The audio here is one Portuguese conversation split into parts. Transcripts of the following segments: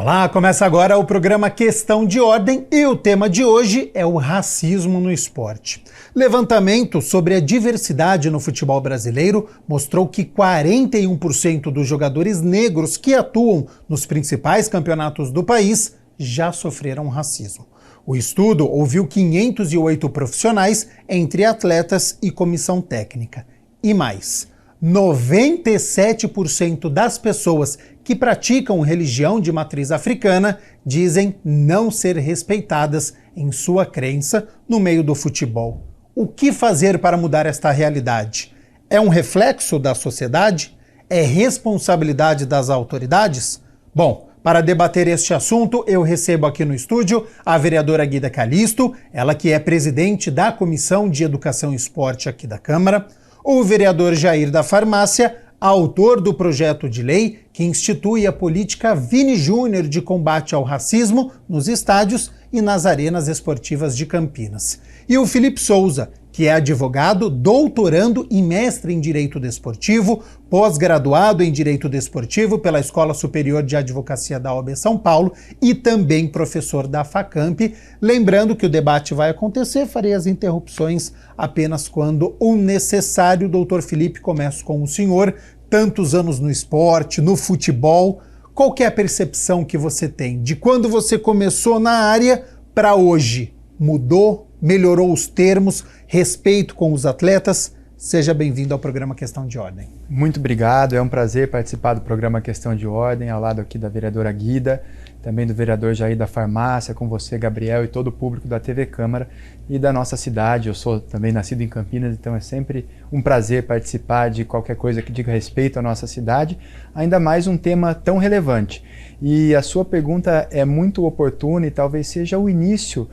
Olá, começa agora o programa Questão de Ordem e o tema de hoje é o racismo no esporte. Levantamento sobre a diversidade no futebol brasileiro mostrou que 41% dos jogadores negros que atuam nos principais campeonatos do país já sofreram racismo. O estudo ouviu 508 profissionais entre atletas e comissão técnica. E mais, 97% das pessoas que praticam religião de matriz africana dizem não ser respeitadas em sua crença no meio do futebol. O que fazer para mudar esta realidade? É um reflexo da sociedade? É responsabilidade das autoridades? Bom, para debater este assunto, eu recebo aqui no estúdio a vereadora Guida Calisto, ela que é presidente da Comissão de Educação e Esporte aqui da Câmara, o vereador Jair da Farmácia, autor do projeto de lei que institui a política Vini Júnior de combate ao racismo nos estádios e nas arenas esportivas de Campinas. E o Felipe Souza, que é advogado, doutorando e mestre em Direito Desportivo, pós-graduado em Direito Desportivo pela Escola Superior de Advocacia da OAB São Paulo e também professor da Facamp. Lembrando que o debate vai acontecer, farei as interrupções apenas quando o necessário. Doutor Felipe, começo com o senhor. Tantos anos no esporte, no futebol, qual que é a percepção que você tem de quando você começou na área para hoje? Mudou? Melhorou os termos? Respeito com os atletas? Seja bem-vindo ao programa Questão de Ordem. Muito obrigado, é um prazer participar do programa Questão de Ordem, ao lado aqui da vereadora Guida, também do vereador Jair da Farmácia, com você, Gabriel, e todo o público da TV Câmara e da nossa cidade. Eu sou também nascido em Campinas, então é sempre um prazer participar de qualquer coisa que diga respeito à nossa cidade, ainda mais um tema tão relevante. E a sua pergunta é muito oportuna e talvez seja o início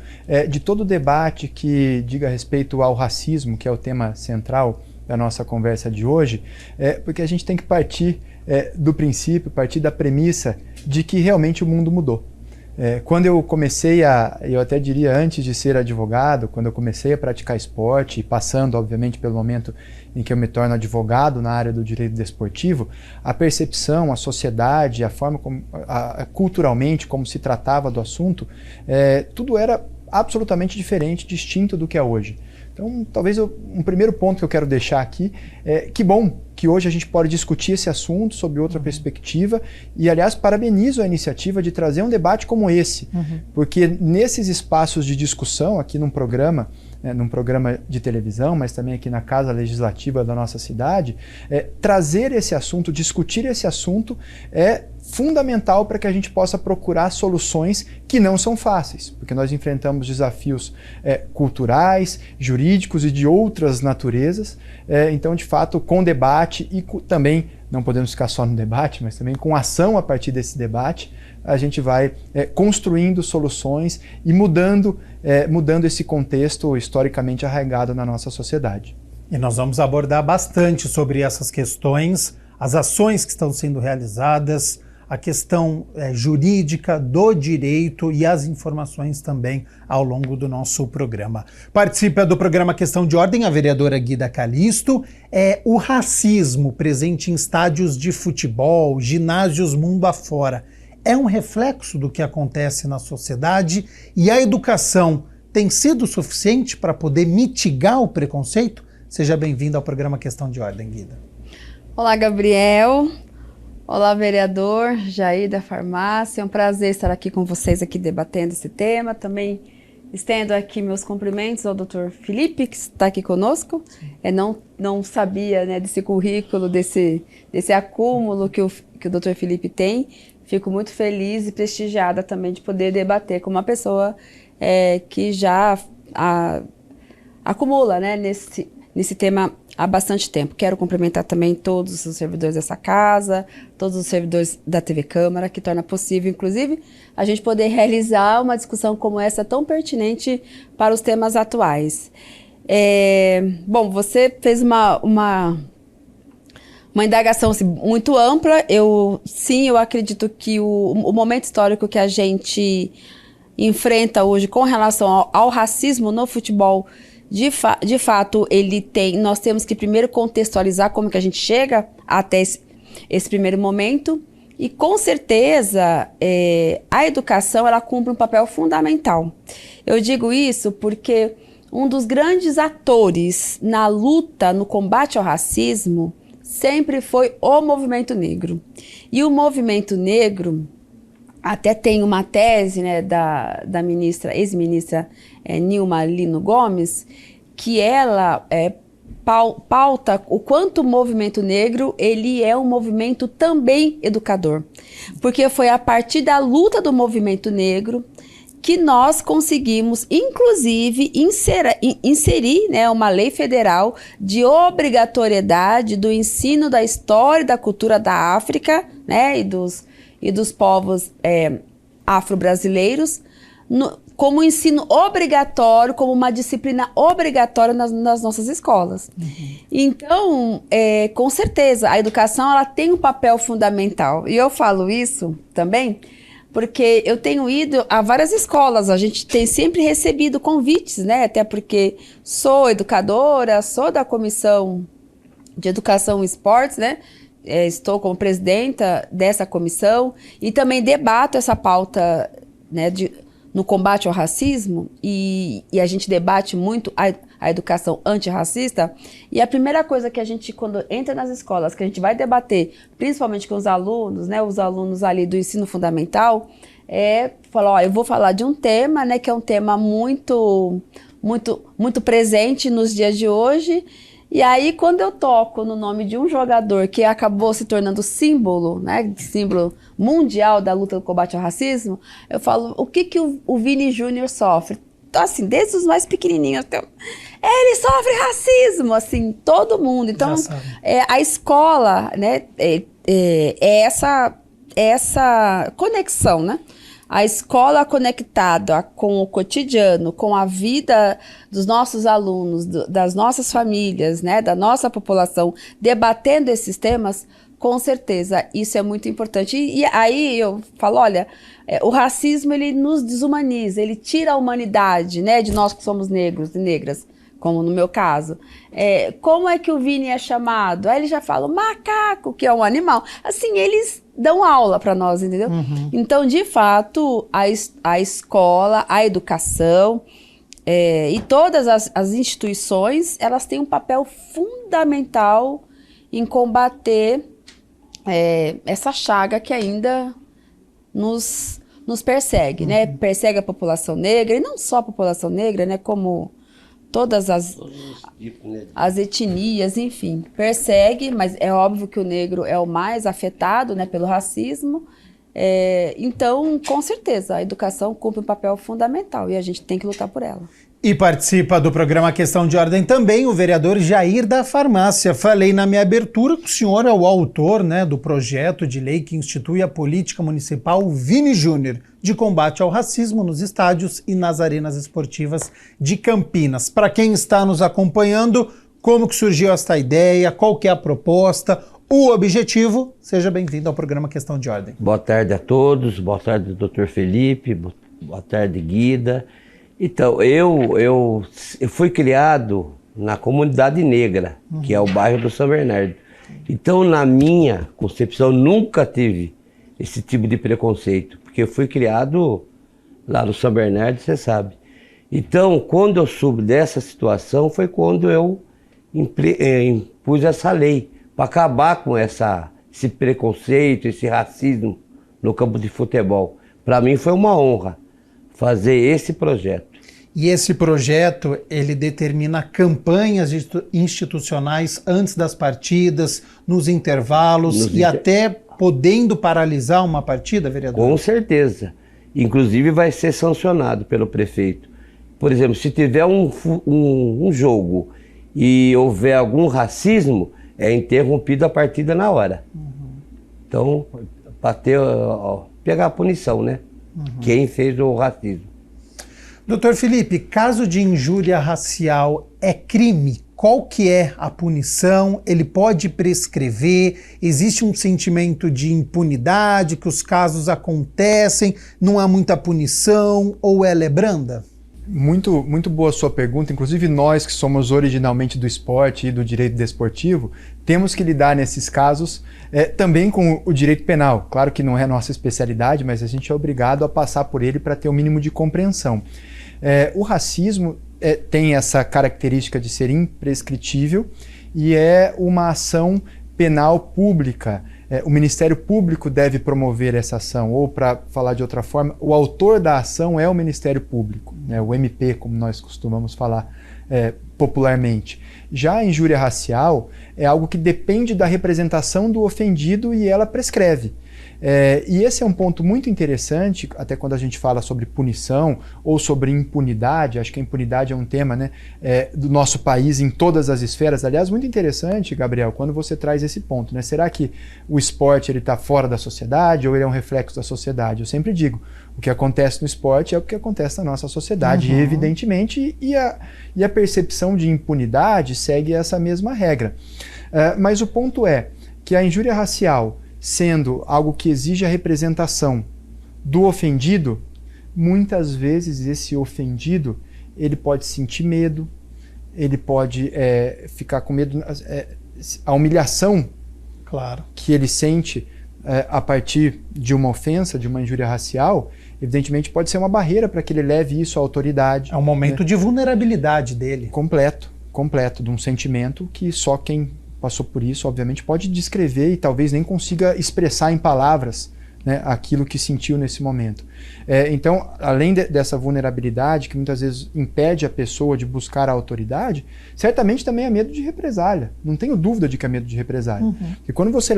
de todo o debate que diga respeito ao racismo, que é o tema central da nossa conversa de hoje, porque a gente tem que partir do princípio, partir da premissa de que realmente o mundo mudou. Quando eu comecei eu até diria antes de ser advogado, quando eu comecei a praticar esporte, passando obviamente pelo momento em que eu me torno advogado na área do direito desportivo, a percepção, a sociedade, a forma como, culturalmente como se tratava do assunto, tudo era absolutamente diferente, distinto do que é hoje. Então, talvez um primeiro ponto que eu quero deixar aqui é que bom que hoje a gente pode discutir esse assunto sob outra perspectiva e, aliás, parabenizo a iniciativa de trazer um debate como esse, porque nesses espaços de discussão aqui num programa de televisão, mas também aqui na Casa Legislativa da nossa cidade, trazer esse assunto, discutir esse assunto é fundamental para que a gente possa procurar soluções que não são fáceis, porque nós enfrentamos desafios culturais, jurídicos e de outras naturezas. Então, de fato, com debate e também, não podemos ficar só no debate, mas também com ação a partir desse debate, a gente vai construindo soluções e mudando esse contexto historicamente arraigado na nossa sociedade. E nós vamos abordar bastante sobre essas questões, as ações que estão sendo realizadas, a questão jurídica do direito e as informações também ao longo do nosso programa. Participa do programa Questão de Ordem a vereadora Guida Calisto. O racismo presente em estádios de futebol, ginásios mundo afora, é um reflexo do que acontece na sociedade e a educação tem sido suficiente para poder mitigar o preconceito? Seja bem-vindo ao programa Questão de Ordem, Guida. Olá, Gabriel. Olá, vereador Jair da Farmácia. É um prazer estar aqui com vocês aqui debatendo esse tema. Também estendo aqui meus cumprimentos ao Dr. Felipe, que está aqui conosco. Não sabia, né, desse currículo, desse acúmulo que o Dr. Felipe tem. Fico muito feliz e prestigiada também de poder debater com uma pessoa que já acumula, né, nesse tema há bastante tempo. Quero cumprimentar também todos os servidores dessa casa, todos os servidores da TV Câmara, que torna possível, inclusive, a gente poder realizar uma discussão como essa tão pertinente para os temas atuais. Bom, você fez uma indagação assim, muito ampla. Eu acredito que o momento histórico que a gente enfrenta hoje com relação ao racismo no futebol, de fato, nós temos que primeiro contextualizar como que a gente chega até esse primeiro momento. E com certeza a educação ela cumpre um papel fundamental. Eu digo isso porque um dos grandes atores na luta, no combate ao racismo, sempre foi o movimento negro. E o movimento negro, até tem uma tese, né, da ex-ministra Nilma Lino Gomes, que ela pauta o quanto o movimento negro ele é um movimento também educador. Porque foi a partir da luta do movimento negro que nós conseguimos, inclusive, inserir, né, uma lei federal de obrigatoriedade do ensino da história e da cultura da África, né, e dos povos afro-brasileiros, como ensino obrigatório, como uma disciplina obrigatória nas nossas escolas. Então, com certeza, a educação ela tem um papel fundamental. E eu falo isso também porque eu tenho ido a várias escolas, a gente tem sempre recebido convites, né? Até porque sou educadora, sou da Comissão de Educação e Esportes, né? Estou como presidenta dessa comissão e também debato essa pauta, né, no combate ao racismo e a gente debate muito a educação antirracista. E a primeira coisa que a gente, quando entra nas escolas, que a gente vai debater, principalmente com os alunos, né, os alunos ali do ensino fundamental, falar, ó, eu vou falar de um tema, né, que é um tema muito presente nos dias de hoje. E aí, quando eu toco no nome de um jogador que acabou se tornando símbolo, né, símbolo mundial da luta do combate ao racismo, eu falo, o que o Vini Júnior sofre? Então, assim, desde os mais pequenininhos até... Ele sofre racismo, assim, todo mundo. Então, a escola, né, essa conexão, né? A escola conectada com o cotidiano, com a vida dos nossos alunos, das nossas famílias, né, da nossa população, debatendo esses temas, com certeza, isso é muito importante. E aí eu falo, olha, o racismo, ele nos desumaniza, ele tira a humanidade, né, de nós que somos negros e negras, como no meu caso. Como é que o Vini é chamado? Aí ele já fala, macaco, que é um animal. Assim, eles dão aula para nós, entendeu? Então, de fato, a escola, a educação e todas as instituições, elas têm um papel fundamental em combater essa chaga que ainda nos persegue, né? Persegue a população negra, e não só a população negra, né? Como todas as etnias, enfim, persegue, mas é óbvio que o negro é o mais afetado, né, pelo racismo. Então, com certeza, a educação cumpre um papel fundamental e a gente tem que lutar por ela. E participa do programa Questão de Ordem também o vereador Jair da Farmácia. Falei na minha abertura que o senhor é o autor, né, do projeto de lei que institui a política municipal Vini Júnior de combate ao racismo nos estádios e nas arenas esportivas de Campinas. Para quem está nos acompanhando, como que surgiu esta ideia, qual que é a proposta, o objetivo? Seja bem-vindo ao programa Questão de Ordem. Boa tarde a todos, boa tarde, doutor Felipe, boa tarde, Guida. Então, eu fui criado na comunidade negra, que é o bairro do São Bernardo. Então, na minha concepção, nunca tive esse tipo de preconceito, porque eu fui criado lá no São Bernardo, você sabe. Então, quando eu soube dessa situação, foi quando eu impus essa lei, para acabar com esse preconceito, esse racismo no campo de futebol. Para mim foi uma honra fazer esse projeto. E esse projeto, ele determina campanhas institucionais antes das partidas, nos intervalos até podendo paralisar uma partida, vereador? Com certeza. Inclusive vai ser sancionado pelo prefeito. Por exemplo, se tiver um jogo e houver algum racismo, é interrompida a partida na hora. Então, para pegar a punição, né? Quem fez o racismo. Doutor Felipe, caso de injúria racial é crime, qual que é a punição? Ele pode prescrever? Existe um sentimento de impunidade, que os casos acontecem, não há muita punição ou ela é branda? Muito, muito boa a sua pergunta. Inclusive nós que somos originalmente do esporte e do direito desportivo, temos que lidar nesses casos também com o direito penal. Claro que não é a nossa especialidade, mas a gente é obrigado a passar por ele para ter o mínimo de compreensão. O racismo tem essa característica de ser imprescritível e é uma ação penal pública. O Ministério Público deve promover essa ação, ou, para falar de outra forma, o autor da ação é o Ministério Público, né, o MP, como nós costumamos falar popularmente. Já a injúria racial é algo que depende da representação do ofendido e ela prescreve. E esse é um ponto muito interessante, até quando a gente fala sobre punição ou sobre impunidade. Acho que a impunidade é um tema, né, do nosso país em todas as esferas. Aliás, muito interessante, Gabriel, quando você traz esse ponto, né? Será que o esporte está fora da sociedade ou ele é um reflexo da sociedade? Eu sempre digo, o que acontece no esporte é o que acontece na nossa sociedade, evidentemente, e a percepção de impunidade segue essa mesma regra. Mas o ponto é que a injúria racial, sendo algo que exige a representação do ofendido, muitas vezes esse ofendido ele pode sentir medo, ele pode ficar com medo, a humilhação que ele sente a partir de uma ofensa, de uma injúria racial, evidentemente pode ser uma barreira para que ele leve isso à autoridade. É um momento de vulnerabilidade dele. Completo, de um sentimento que só quem passou por isso, obviamente, pode descrever e talvez nem consiga expressar em palavras, né, aquilo que sentiu nesse momento. Então, além dessa vulnerabilidade que muitas vezes impede a pessoa de buscar a autoridade, certamente também há medo de represália. Não tenho dúvida de que há medo de represália. Porque quando você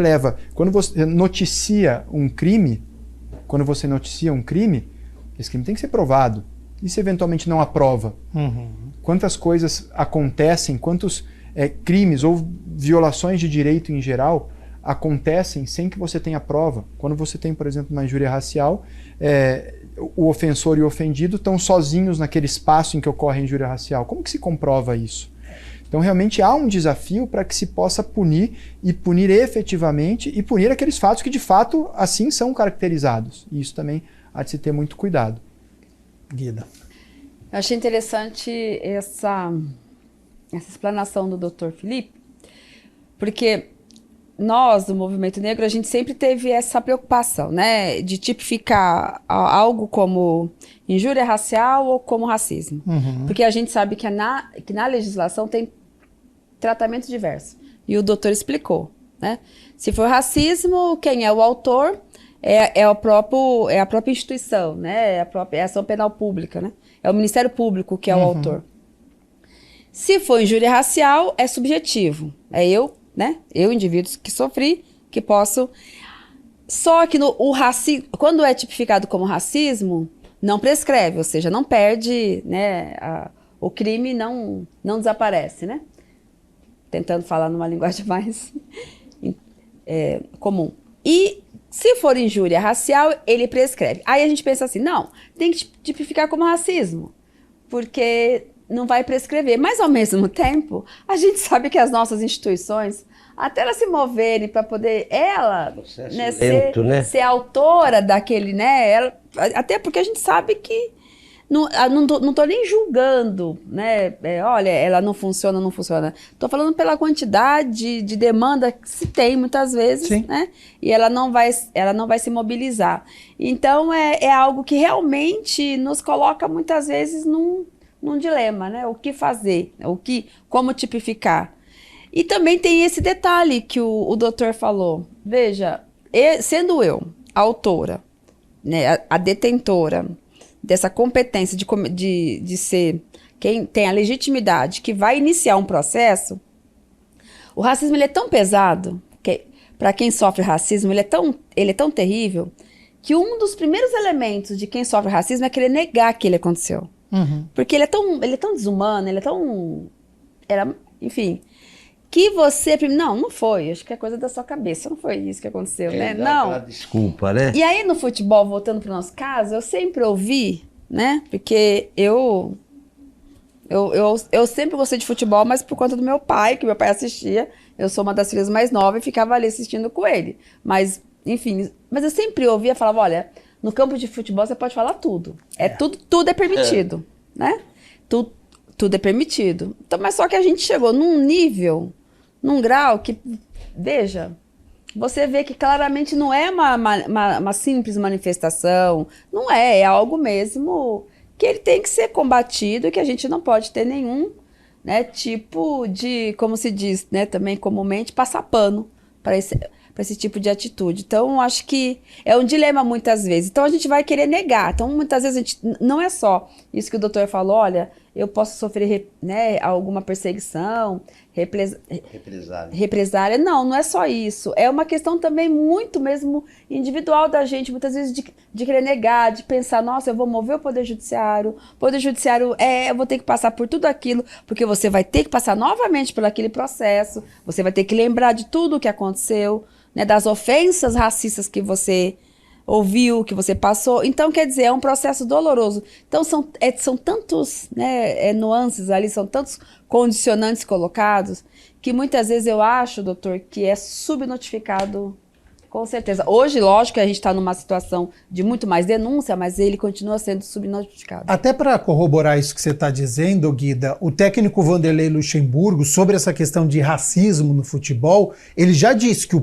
noticia um crime, esse crime tem que ser provado. E se eventualmente não há prova? Quantas coisas acontecem, quantos crimes ou violações de direito em geral acontecem sem que você tenha prova? Quando você tem, por exemplo, uma injúria racial, o ofensor e o ofendido estão sozinhos naquele espaço em que ocorre a injúria racial. Como que se comprova isso? Então, realmente há um desafio para que se possa punir, e punir efetivamente, e punir aqueles fatos que, de fato, assim são caracterizados. E isso também há de se ter muito cuidado. Guida. Eu achei interessante essa explanação do Dr. Felipe, porque nós, do movimento negro, a gente sempre teve essa preocupação, né, de tipificar algo como injúria racial ou como racismo. Porque a gente sabe que na legislação tem tratamento diverso. E o doutor explicou, né? Se for racismo, quem é o autor é a própria instituição, né? É a ação penal pública, né? É o Ministério Público que é o autor. Se for injúria racial, é subjetivo. É eu, né? Eu, indivíduo que sofri, que posso... Só que quando é tipificado como racismo, não prescreve, ou seja, não perde, né? O crime não desaparece, né? Tentando falar numa linguagem mais comum. E se for injúria racial, ele prescreve. Aí a gente pensa assim, não, tem que tipificar como racismo, porque não vai prescrever. Mas, ao mesmo tempo, a gente sabe que as nossas instituições, até elas se moverem para poder ser autora daquele, né? Até porque a gente sabe que não tô nem julgando, né? Olha, ela não funciona. Tô falando pela quantidade de demanda que se tem muitas vezes, sim, né? E ela não vai se mobilizar. Então, é algo que realmente nos coloca muitas vezes num dilema, né? O que fazer? Como tipificar? E também tem esse detalhe que o doutor falou. Veja, sendo eu a autora, né, a detentora dessa competência de ser quem tem a legitimidade que vai iniciar um processo, o racismo ele é tão pesado, que para quem sofre racismo ele é tão terrível, que um dos primeiros elementos de quem sofre racismo é querer negar que ele aconteceu. Porque ele é tão desumano, enfim, que você... Não foi, acho que é coisa da sua cabeça, não foi isso que aconteceu, né? Não. Desculpa, né? E aí no futebol, voltando para o nosso caso, eu sempre ouvi, né? Porque eu sempre gostei de futebol, mas por conta do meu pai, que meu pai assistia, eu sou uma das filhas mais novas e ficava ali assistindo com ele. Mas, enfim, mas eu sempre ouvia, falava, olha, no campo de futebol você pode falar tudo. Tudo é permitido. né? Tudo é permitido. Então, mas só que a gente chegou num nível, num grau que, veja, você vê que claramente não é uma simples manifestação, não é algo mesmo que ele tem que ser combatido, que a gente não pode ter nenhum, né, tipo de, como se diz, né, também comumente, passar pano para esse tipo de atitude. Então, acho que é um dilema muitas vezes. Então, a gente vai querer negar. Então, muitas vezes, a gente não é só isso que o doutor falou, olha, eu posso sofrer, né, alguma perseguição, represália. Não é só isso. É uma questão também muito mesmo individual da gente, muitas vezes de querer negar, de pensar, nossa, eu vou mover o Poder Judiciário, eu vou ter que passar por tudo aquilo, porque você vai ter que passar novamente por aquele processo, você vai ter que lembrar de tudo o que aconteceu, né, das ofensas racistas que você ouviu, que você passou. Então, quer dizer, é um processo doloroso. Então, são tantos, né, nuances ali, são tantos condicionantes colocados, que muitas vezes eu acho, doutor, que é subnotificado, com certeza. Hoje, lógico que a gente está numa situação de muito mais denúncia, mas ele continua sendo subnotificado. Até para corroborar isso que você está dizendo, Guida, o técnico Vanderlei Luxemburgo, sobre essa questão de racismo no futebol, ele já disse que o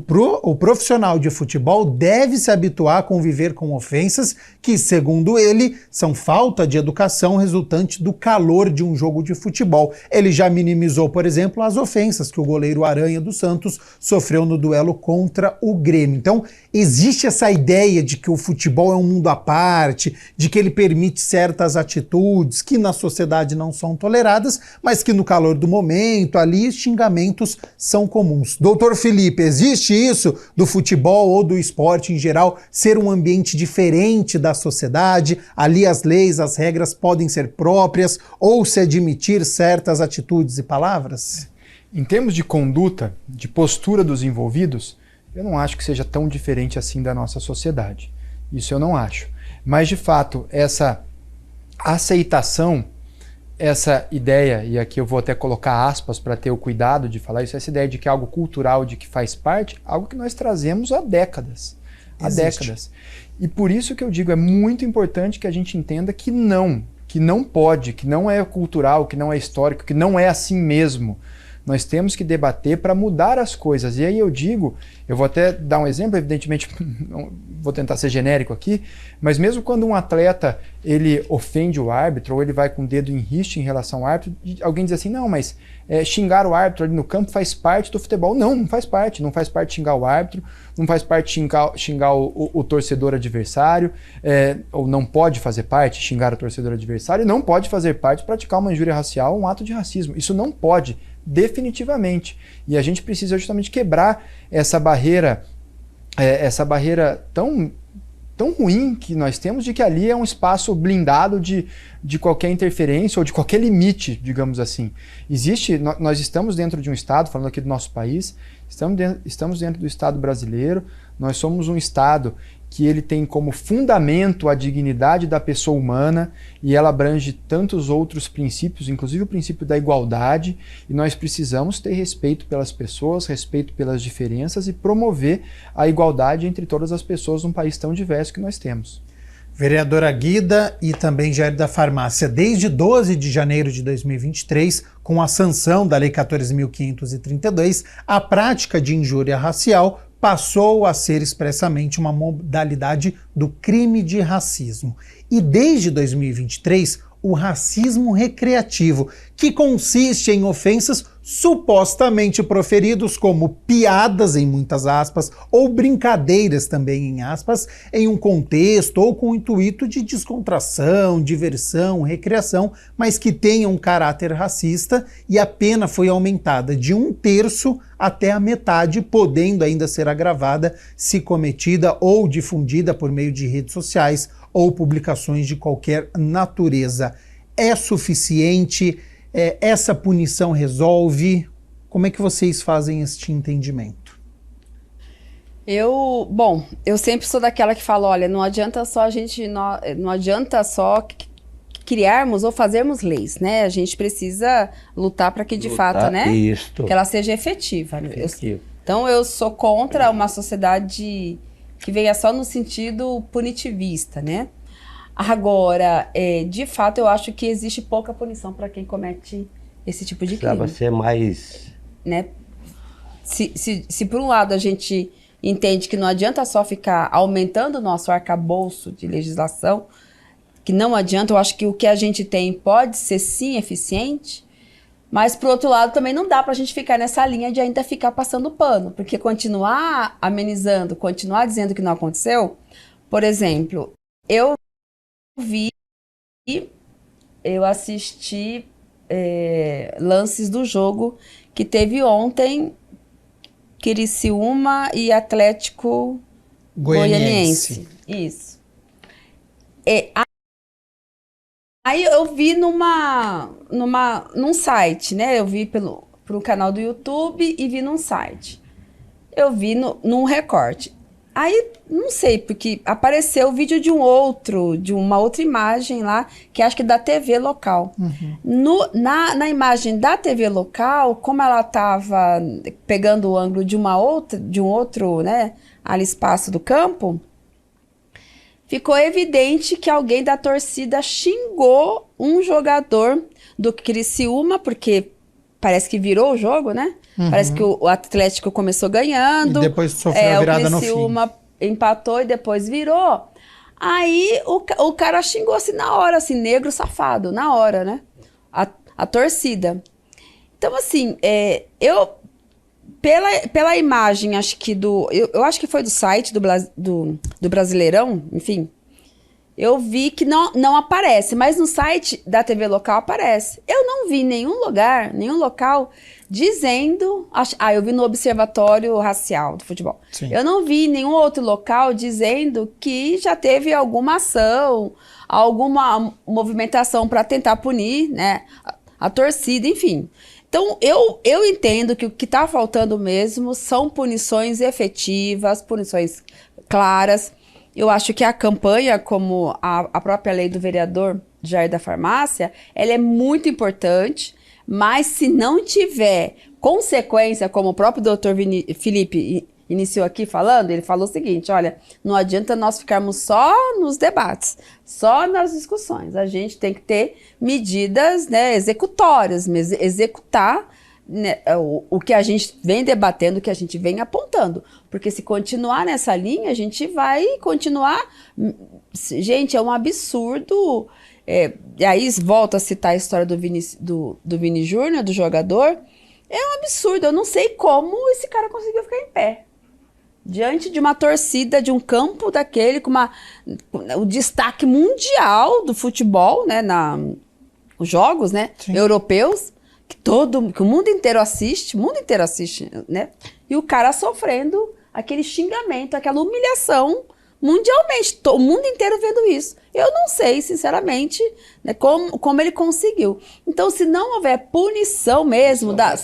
profissional de futebol deve se habituar a conviver com ofensas que, segundo ele, são falta de educação resultante do calor de um jogo de futebol. Ele já minimizou, por exemplo, as ofensas que o goleiro Aranha do Santos sofreu no duelo contra o Grêmio. Então, existe essa ideia de que o futebol é um mundo à parte, de que ele permite certas atitudes que na sociedade não são toleradas, mas que no calor do momento, ali, xingamentos são comuns. Doutor Felipe, existe isso do futebol ou do esporte em geral ser um ambiente diferente da sociedade? Ali as leis, as regras podem ser próprias ou se admitir certas atitudes e palavras? Em termos de conduta, de postura dos envolvidos, eu não acho que seja tão diferente assim da nossa sociedade. Isso eu não acho. Mas, de fato, essa aceitação, essa ideia, e aqui eu vou até colocar aspas para ter o cuidado de falar isso, essa ideia de que é algo cultural, de que faz parte, algo que nós trazemos há décadas. Há décadas. E por isso que eu digo, é muito importante que a gente entenda que não pode, que não é cultural, que não é histórico, que não é assim mesmo. Nós temos que debater para mudar as coisas. E aí eu digo, eu vou até dar um exemplo, evidentemente, não vou tentar ser genérico aqui, mas mesmo quando um atleta ele ofende o árbitro, ou ele vai com o dedo em riste em relação ao árbitro, alguém diz assim, não, mas xingar o árbitro ali no campo faz parte do futebol. Não faz parte. Não faz parte xingar o árbitro, não faz parte xingar o torcedor adversário, ou não pode fazer parte xingar o torcedor adversário, e não pode fazer parte praticar uma injúria racial ou um ato de racismo. Isso não pode. Definitivamente. E a gente precisa justamente quebrar essa barreira tão ruim que nós temos, de que ali é um espaço blindado de qualquer interferência ou de qualquer limite, digamos assim. Nós estamos dentro de um Estado, falando aqui do nosso país, estamos dentro do Estado brasileiro, nós somos um Estado que ele tem como fundamento a dignidade da pessoa humana, e ela abrange tantos outros princípios, inclusive o princípio da igualdade, e nós precisamos ter respeito pelas pessoas, respeito pelas diferenças e promover a igualdade entre todas as pessoas num país tão diverso que nós temos. Vereadora Guida e também Jair da Farmácia, desde 12 de janeiro de 2023, com a sanção da Lei 14.532, a prática de injúria racial passou a ser expressamente uma modalidade do crime de racismo. E desde 2023, o racismo recreativo, que consiste em ofensas supostamente proferidos como piadas, em muitas aspas, ou brincadeiras também em aspas, em um contexto ou com o intuito de descontração, diversão, recreação, mas que tenham um caráter racista, e a pena foi aumentada de 1/3 até a metade, podendo ainda ser agravada se cometida ou difundida por meio de redes sociais ou publicações de qualquer natureza. É suficiente? Essa punição resolve? Como é que vocês fazem este entendimento? Eu sempre sou daquela que fala, olha, não adianta só criarmos ou fazermos leis, né? A gente precisa lutar para que de fato, né? Que ela seja efetiva. Então eu sou contra uma sociedade que venha só no sentido punitivista, né? Agora, de fato, eu acho que existe pouca punição para quem comete esse tipo de crime. Precisava ser mais... Né? Se por um lado a gente entende que não adianta só ficar aumentando o nosso arcabouço de legislação, que não adianta, eu acho que o que a gente tem pode ser sim eficiente, mas por outro lado também não dá para a gente ficar nessa linha de ainda ficar passando pano, porque continuar amenizando, continuar dizendo que não aconteceu, por exemplo, eu assisti lances do jogo que teve ontem, Criciúma e Atlético Goianiense. Isso. Aí eu vi num site, né? Eu vi pelo canal do YouTube e vi num site. Eu vi num recorte. Aí, não sei, porque apareceu o vídeo de uma outra imagem lá, que acho que é da TV local. Uhum. Na imagem da TV local, como ela estava pegando o ângulo de um outro, né, ali espaço do campo, ficou evidente que alguém da torcida xingou um jogador do Criciúma, porque parece que virou o jogo, né? Uhum. Parece que o Atlético começou ganhando. E depois sofreu a virada no fim. O Criciúma empatou e depois virou. Aí o cara xingou assim na hora, assim, negro safado, na hora, né? A torcida. Então, assim, pela imagem, acho que eu acho que foi do site do Brasileirão, enfim, eu vi que não aparece, mas no site da TV local aparece. Eu não vi nenhum local dizendo... eu vi no Observatório Racial do Futebol. Sim. Eu não vi nenhum outro local dizendo que já teve alguma ação, alguma movimentação para tentar punir, né, a torcida, enfim. Então, eu entendo que o que está faltando mesmo são punições efetivas, punições claras. Eu acho que a campanha, como a própria lei do vereador Jair da Farmácia, ela é muito importante, mas se não tiver consequência, como o próprio doutor Felipe iniciou aqui falando, ele falou o seguinte, olha, não adianta nós ficarmos só nos debates, só nas discussões, a gente tem que ter medidas, né, executórias, executar, né, o que a gente vem debatendo, o que a gente vem apontando. Porque se continuar nessa linha, a gente vai continuar... Gente, é um absurdo. E aí volto a citar a história do Vini Júnior, do jogador. É um absurdo. Eu não sei como esse cara conseguiu ficar em pé. Diante de uma torcida, de um campo daquele, com o destaque mundial do futebol, né, os jogos, né, europeus, que o mundo inteiro assiste, né? E o cara sofrendo aquele xingamento, aquela humilhação mundialmente, o mundo inteiro vendo isso. Eu não sei, sinceramente, né, como ele conseguiu. Então, se não houver punição mesmo, da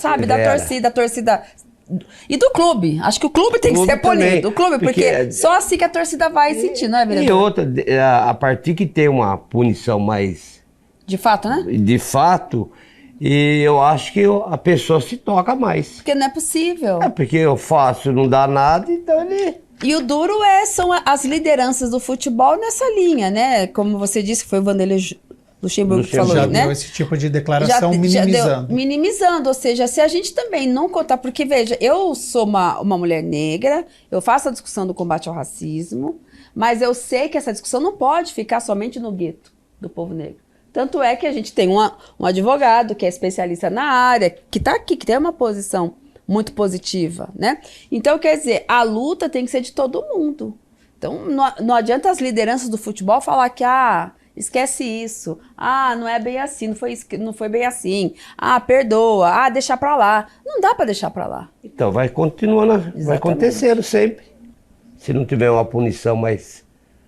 torcida e do clube, acho que o clube tem que ser punido, o clube, porque só assim que a torcida vai sentir, não é, vereador? E outra, a partir que tem uma punição mais... De fato, né? De fato... E eu acho que a pessoa se toca mais. Porque não é possível. Porque eu faço, não dá nada, então ele... E o duro são as lideranças do futebol nessa linha, né? Como você disse, foi o Vanderlei Luxemburgo que falou, já né? deu esse tipo de declaração minimizando. Minimizando, ou seja, se a gente também não contar... Porque, veja, eu sou uma mulher negra, eu faço a discussão do combate ao racismo, mas eu sei que essa discussão não pode ficar somente no gueto do povo negro. Tanto é que a gente tem um advogado que é especialista na área, que está aqui, que tem uma posição muito positiva, né? Então, quer dizer, a luta tem que ser de todo mundo. Então, não adianta as lideranças do futebol falar que, esquece isso, não é bem assim, não foi bem assim, perdoa, deixa pra lá. Não dá pra deixar pra lá. Então, vai continuando, vai acontecendo sempre. Se não tiver uma punição mais...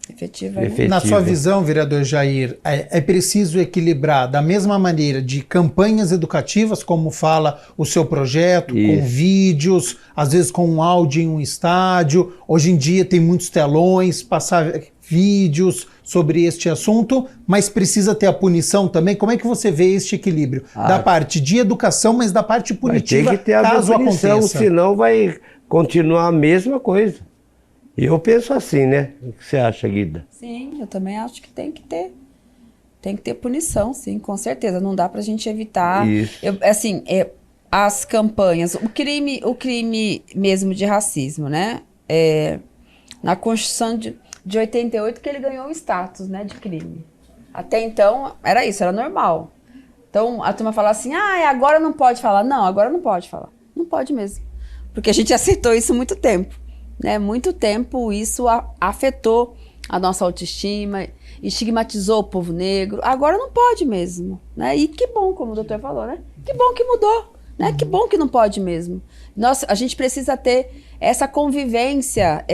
Efetiva. Na sua visão, vereador Jair, é preciso equilibrar da mesma maneira de campanhas educativas, como fala o seu projeto, com vídeos, às vezes com um áudio em um estádio. Hoje em dia tem muitos telões, passar vídeos sobre este assunto, mas precisa ter a punição também. Como é que você vê este equilíbrio? Da parte de educação, mas da parte punitiva, tem que ter a caso punição, aconteça. Senão vai continuar a mesma coisa. E eu penso assim, né? O que você acha, Guida? Sim, eu também acho que tem que ter. Tem que ter punição, sim, com certeza. Não dá pra gente evitar. Isso. Assim, as campanhas, o crime mesmo de racismo, né? Na Constituição de 88 que ele ganhou o status, né, de crime. Até então, era isso, era normal. Então, a turma fala assim, agora não pode falar. Não, agora não pode falar. Não pode mesmo. Porque a gente aceitou isso há muito tempo. Né? Muito tempo isso afetou a nossa autoestima, estigmatizou o povo negro. Agora não pode mesmo. Né? E que bom, como o doutor falou, né? Que bom que mudou. Né? Que bom que não pode mesmo. A gente precisa ter essa convivência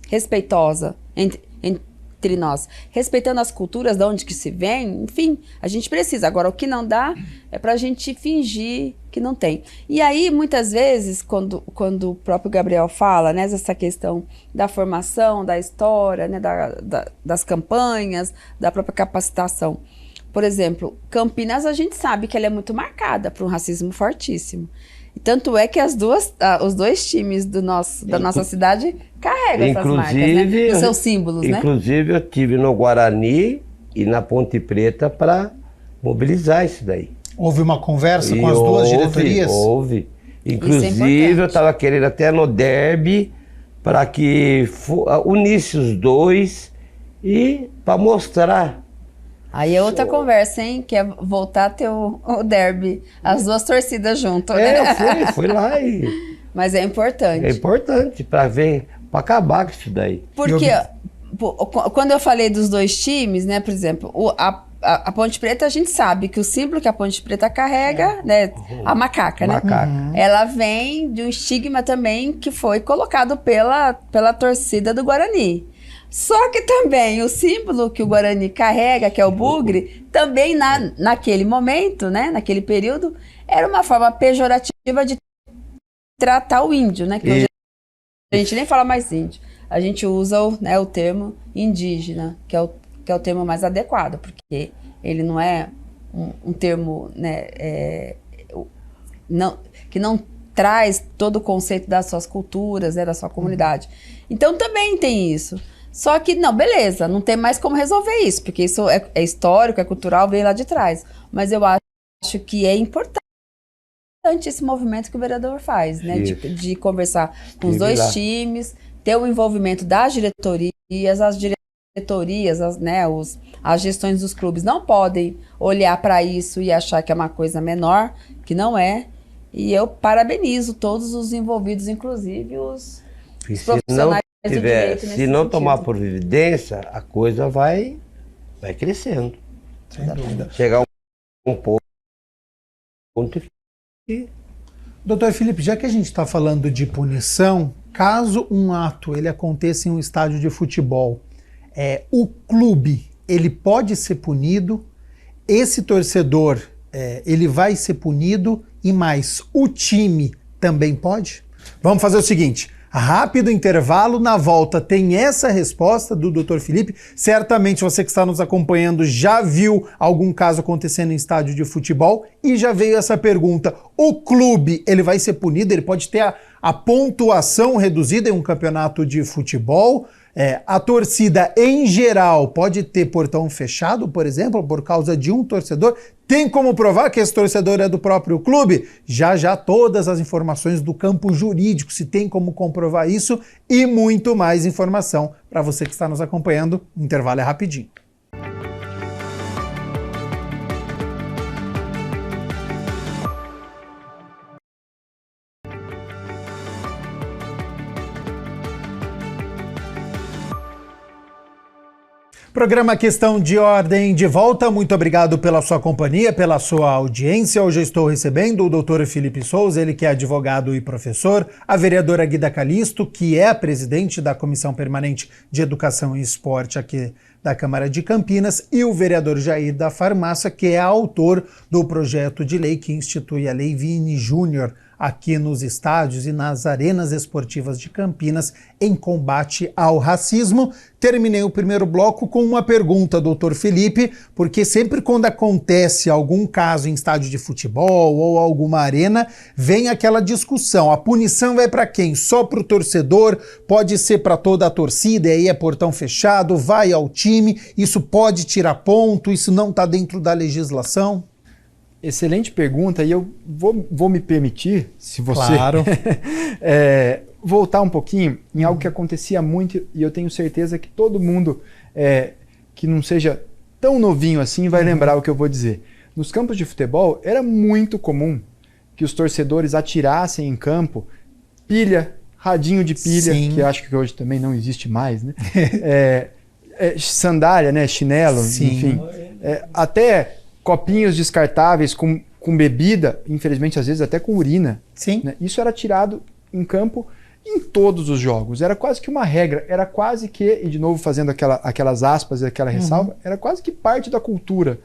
respeitosa entre nós, respeitando as culturas de onde que se vem, enfim, a gente precisa. Agora, o que não dá é pra gente fingir que não tem. E aí, muitas vezes, quando o próprio Gabriel fala, né, essa questão da formação, da história, né, das campanhas, da própria capacitação. Por exemplo, Campinas, a gente sabe que ela é muito marcada por um racismo fortíssimo. E tanto é que os dois times da nossa cidade carregam essas marcas, né? Os seus símbolos, né? Inclusive, eu tive no Guarani e na Ponte Preta para mobilizar isso daí. Houve uma conversa com as duas diretorias? Houve. Inclusive, eu estava querendo até no derby para que unisse os dois e para mostrar. Aí é outra conversa, hein? Que é voltar a ter o derby, as duas torcidas juntas, né? Eu fui lá e... Mas é importante. É importante para ver, para acabar com isso daí. Porque quando eu falei dos dois times, né? Por exemplo, a Ponte Preta, a gente sabe que o símbolo que a Ponte Preta carrega, né? A macaca, né? Ela vem de um estigma também que foi colocado pela torcida do Guarani. Só que também o símbolo que o Guarani carrega, que é o bugre, também naquele momento, né, naquele período, era uma forma pejorativa de tratar o índio, né? Que hoje a gente nem fala mais índio. A gente usa o termo indígena, que é o termo mais adequado, porque ele não é um termo, né, que não traz todo o conceito das suas culturas, né, da sua comunidade. Então também tem isso. Só que, não, beleza, não tem mais como resolver isso, porque isso é histórico, é cultural, vem lá de trás. Mas eu acho que é importante esse movimento que o vereador faz, né? De conversar com os dois times, ter o envolvimento das diretorias, as gestões dos clubes não podem olhar para isso e achar que é uma coisa menor, que não é. E eu parabenizo todos os envolvidos, inclusive os profissionais. Se não tomar providência, a coisa vai crescendo. Sem dúvida. Chegar um ponto que... Doutor Felipe, já que a gente está falando de punição, caso um ato ele aconteça em um estádio de futebol, o clube ele pode ser punido, esse torcedor ele vai ser punido e mais, o time também pode? Vamos fazer o seguinte... Rápido intervalo, na volta tem essa resposta do Dr. Felipe. Certamente você que está nos acompanhando já viu algum caso acontecendo em estádio de futebol e já veio essa pergunta. O clube, ele vai ser punido? Ele pode ter a pontuação reduzida em um campeonato de futebol? A torcida em geral pode ter portão fechado, por exemplo, por causa de um torcedor? Tem como provar que esse torcedor é do próprio clube? Já todas as informações do campo jurídico, se tem como comprovar isso e muito mais informação para você que está nos acompanhando. O intervalo é rapidinho. Programa Questão de Ordem de volta. Muito obrigado pela sua companhia, pela sua audiência. Hoje eu estou recebendo o Dr. Felipe Souza, ele que é advogado e professor, a vereadora Guida Calisto, que é a presidente da Comissão Permanente de Educação e Esporte aqui da Câmara de Campinas, e o vereador Jair da Farmácia, que é autor do projeto de lei que institui a Lei Vini Júnior aqui nos estádios e nas arenas esportivas de Campinas em combate ao racismo. Terminei o primeiro bloco com uma pergunta, doutor Felipe, porque sempre quando acontece algum caso em estádio de futebol ou alguma arena, vem aquela discussão. A punição vai para quem? Só para o torcedor? Pode ser para toda a torcida, e aí é portão fechado, vai ao time, isso pode tirar ponto, isso não está dentro da legislação? Excelente pergunta, e eu vou me permitir, se você... Claro. Voltar um pouquinho em algo que acontecia muito, e eu tenho certeza que todo mundo que não seja tão novinho assim vai lembrar o que eu vou dizer. Nos campos de futebol, era muito comum que os torcedores atirassem em campo pilha, radinho de pilha, Sim. que eu acho que hoje também não existe mais, né? Sandália, né? Chinelo, Sim. enfim. Até copinhos descartáveis com bebida, infelizmente às vezes até com urina. Sim. Né? Isso era tirado em campo em todos os jogos. Era quase que uma regra, era quase que, e de novo fazendo aquelas aspas e aquela ressalva, era quase que parte da cultura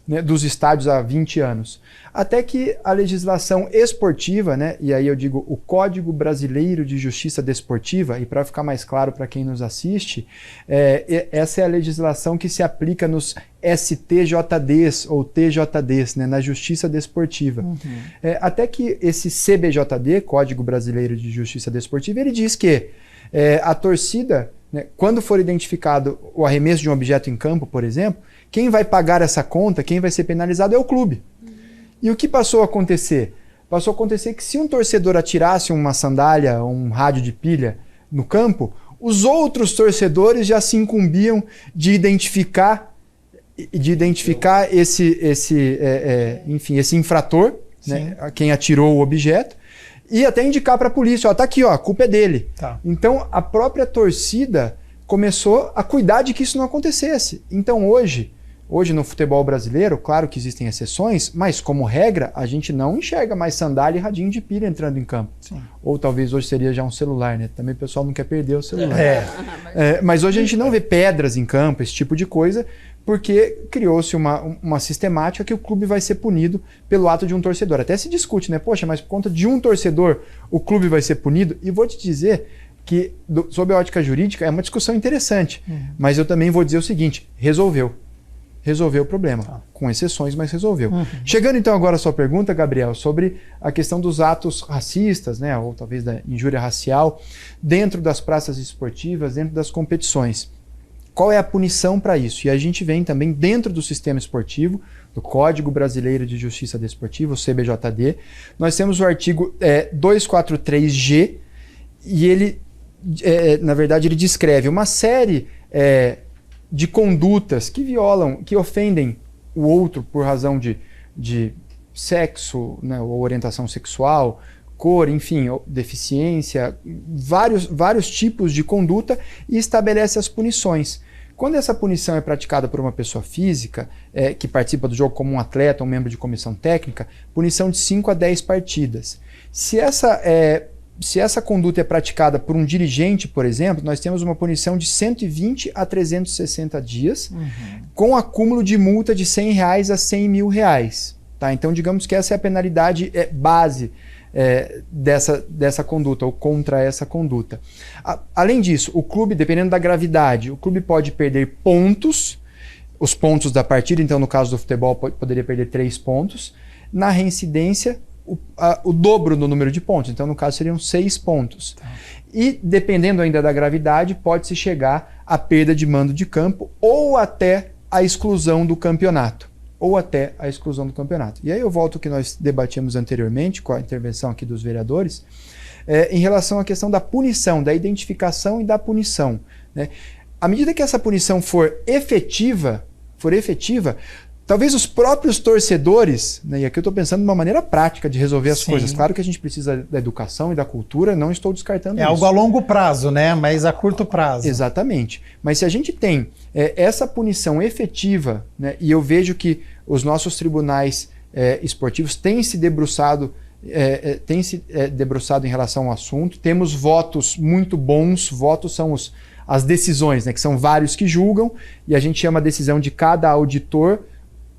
né, dos estádios há 20 anos. Até que a legislação esportiva, né, e aí eu digo o Código Brasileiro de Justiça Desportiva, e para ficar mais claro para quem nos assiste, essa é a legislação que se aplica nos STJDs ou TJDs, né, na Justiça Desportiva. Até que esse CBJD, Código Brasileiro de Justiça Desportiva, ele diz que a torcida, né, quando for identificado o arremesso de um objeto em campo, por exemplo, quem vai pagar essa conta, quem vai ser penalizado é o clube. E o que passou a acontecer? Passou a acontecer que se um torcedor atirasse uma sandália ou um rádio de pilha no campo, os outros torcedores já se incumbiam de identificar esse infrator, né, quem atirou o objeto, e até indicar para a polícia, tá aqui, a culpa é dele. Tá. Então a própria torcida começou a cuidar de que isso não acontecesse. Então hoje no futebol brasileiro, claro que existem exceções, mas como regra a gente não enxerga mais sandália e radinho de pilha entrando em campo. Sim. Ou talvez hoje seria já um celular, né? Também o pessoal não quer perder o celular. Mas hoje a gente não vê pedras em campo, esse tipo de coisa, porque criou-se uma sistemática que o clube vai ser punido pelo ato de um torcedor. Até se discute, né? Poxa, mas por conta de um torcedor o clube vai ser punido? E vou te dizer que, sob a ótica jurídica, é uma discussão interessante. Mas eu também vou dizer o seguinte, resolveu o problema, com exceções, mas resolveu. Chegando então agora à sua pergunta, Gabriel, sobre a questão dos atos racistas, né, ou talvez da injúria racial, dentro das praças esportivas, dentro das competições. Qual é a punição para isso? E a gente vem também dentro do sistema esportivo, do Código Brasileiro de Justiça Desportiva, o CBJD, nós temos o artigo 243G, e ele, na verdade, ele descreve uma série de condutas que violam, que ofendem o outro por razão de sexo, né, ou orientação sexual, cor, enfim, deficiência, vários tipos de conduta, e estabelece as punições. Quando essa punição é praticada por uma pessoa física, que participa do jogo como um atleta, um membro de comissão técnica, punição de 5 a 10 partidas. Se essa conduta é praticada por um dirigente, por exemplo, nós temos uma punição de 120 a 360 dias, com acúmulo de multa de R$100 a R$100 mil. Tá? Então, digamos que essa é a penalidade base dessa conduta, ou contra essa conduta. Além disso, o clube, dependendo da gravidade, o clube pode perder pontos, os pontos da partida, então no caso do futebol poderia perder 3 pontos, na reincidência o dobro do número de pontos, então no caso seriam 6 pontos. E dependendo ainda da gravidade, pode-se chegar à perda de mando de campo ou até a exclusão do campeonato. E aí eu volto ao que nós debatíamos anteriormente, com a intervenção aqui dos vereadores, em relação à questão da punição, da identificação e da punição. Né? À medida que essa punição for efetiva, talvez os próprios torcedores, né, e aqui eu estou pensando numa maneira prática de resolver as coisas. Claro que a gente precisa da educação e da cultura, não estou descartando isso. É algo a longo prazo, né? Mas a curto prazo. Exatamente. Mas se a gente tem essa punição efetiva, né, e eu vejo que os nossos tribunais esportivos têm se debruçado em relação ao assunto, temos votos muito bons, votos são as decisões, né, que são vários que julgam, e a gente chama a decisão de cada auditor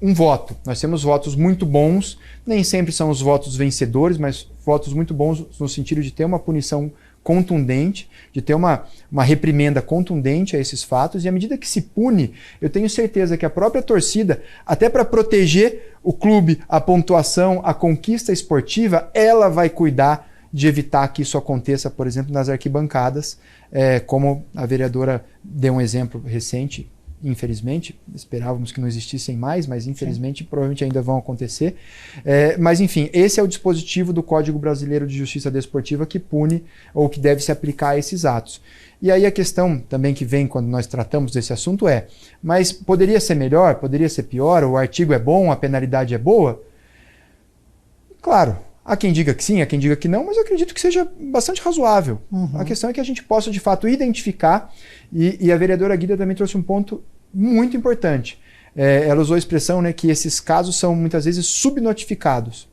um voto. Nós temos votos muito bons, nem sempre são os votos vencedores, mas votos muito bons no sentido de ter uma punição contundente, de ter uma reprimenda contundente a esses fatos, e à medida que se pune, eu tenho certeza que a própria torcida, até para proteger o clube, a pontuação, a conquista esportiva, ela vai cuidar de evitar que isso aconteça, por exemplo, nas arquibancadas, como a vereadora deu um exemplo recente. Infelizmente, esperávamos que não existissem mais, mas infelizmente provavelmente ainda vão acontecer. Mas enfim, esse é o dispositivo do Código Brasileiro de Justiça Desportiva que pune ou que deve se aplicar a esses atos. E aí a questão também que vem quando nós tratamos desse assunto mas poderia ser melhor, poderia ser pior, o artigo é bom, a penalidade é boa? Claro, há quem diga que sim, há quem diga que não, mas eu acredito que seja bastante razoável. A questão é que a gente possa, de fato, identificar, e a vereadora Guida também trouxe um ponto muito importante. Ela usou a expressão, né, que esses casos são muitas vezes subnotificados.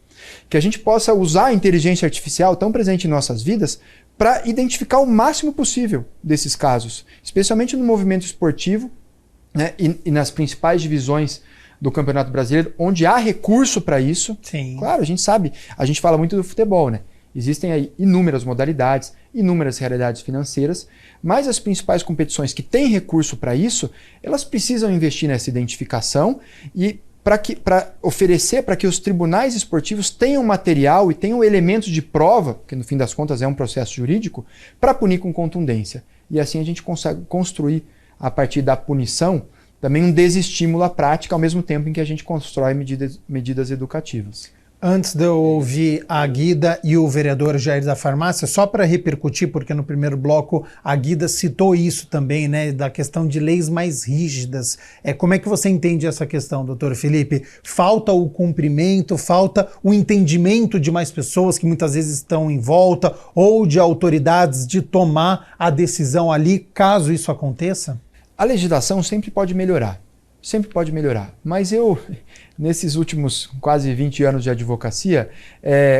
Que a gente possa usar a inteligência artificial tão presente em nossas vidas para identificar o máximo possível desses casos, especialmente no movimento esportivo, né, e nas principais divisões do Campeonato Brasileiro, onde há recurso para isso. Sim. Claro, a gente sabe, a gente fala muito do futebol, né? Existem aí inúmeras modalidades, inúmeras realidades financeiras, mas as principais competições que têm recurso para isso, elas precisam investir nessa identificação e para oferecer para que os tribunais esportivos tenham material e tenham elementos de prova, que no fim das contas é um processo jurídico, para punir com contundência. E assim a gente consegue construir, a partir da punição, também um desestímulo à prática, ao mesmo tempo em que a gente constrói medidas educativas. Antes de eu ouvir a Guida e o vereador Jair da Farmácia, só para repercutir, porque no primeiro bloco a Guida citou isso também, né, da questão de leis mais rígidas. Como é que você entende essa questão, doutor Felipe? Falta o cumprimento, falta o entendimento de mais pessoas que muitas vezes estão em volta, ou de autoridades de tomar a decisão ali, caso isso aconteça? A legislação sempre pode melhorar, mas eu, nesses últimos quase 20 anos de advocacia,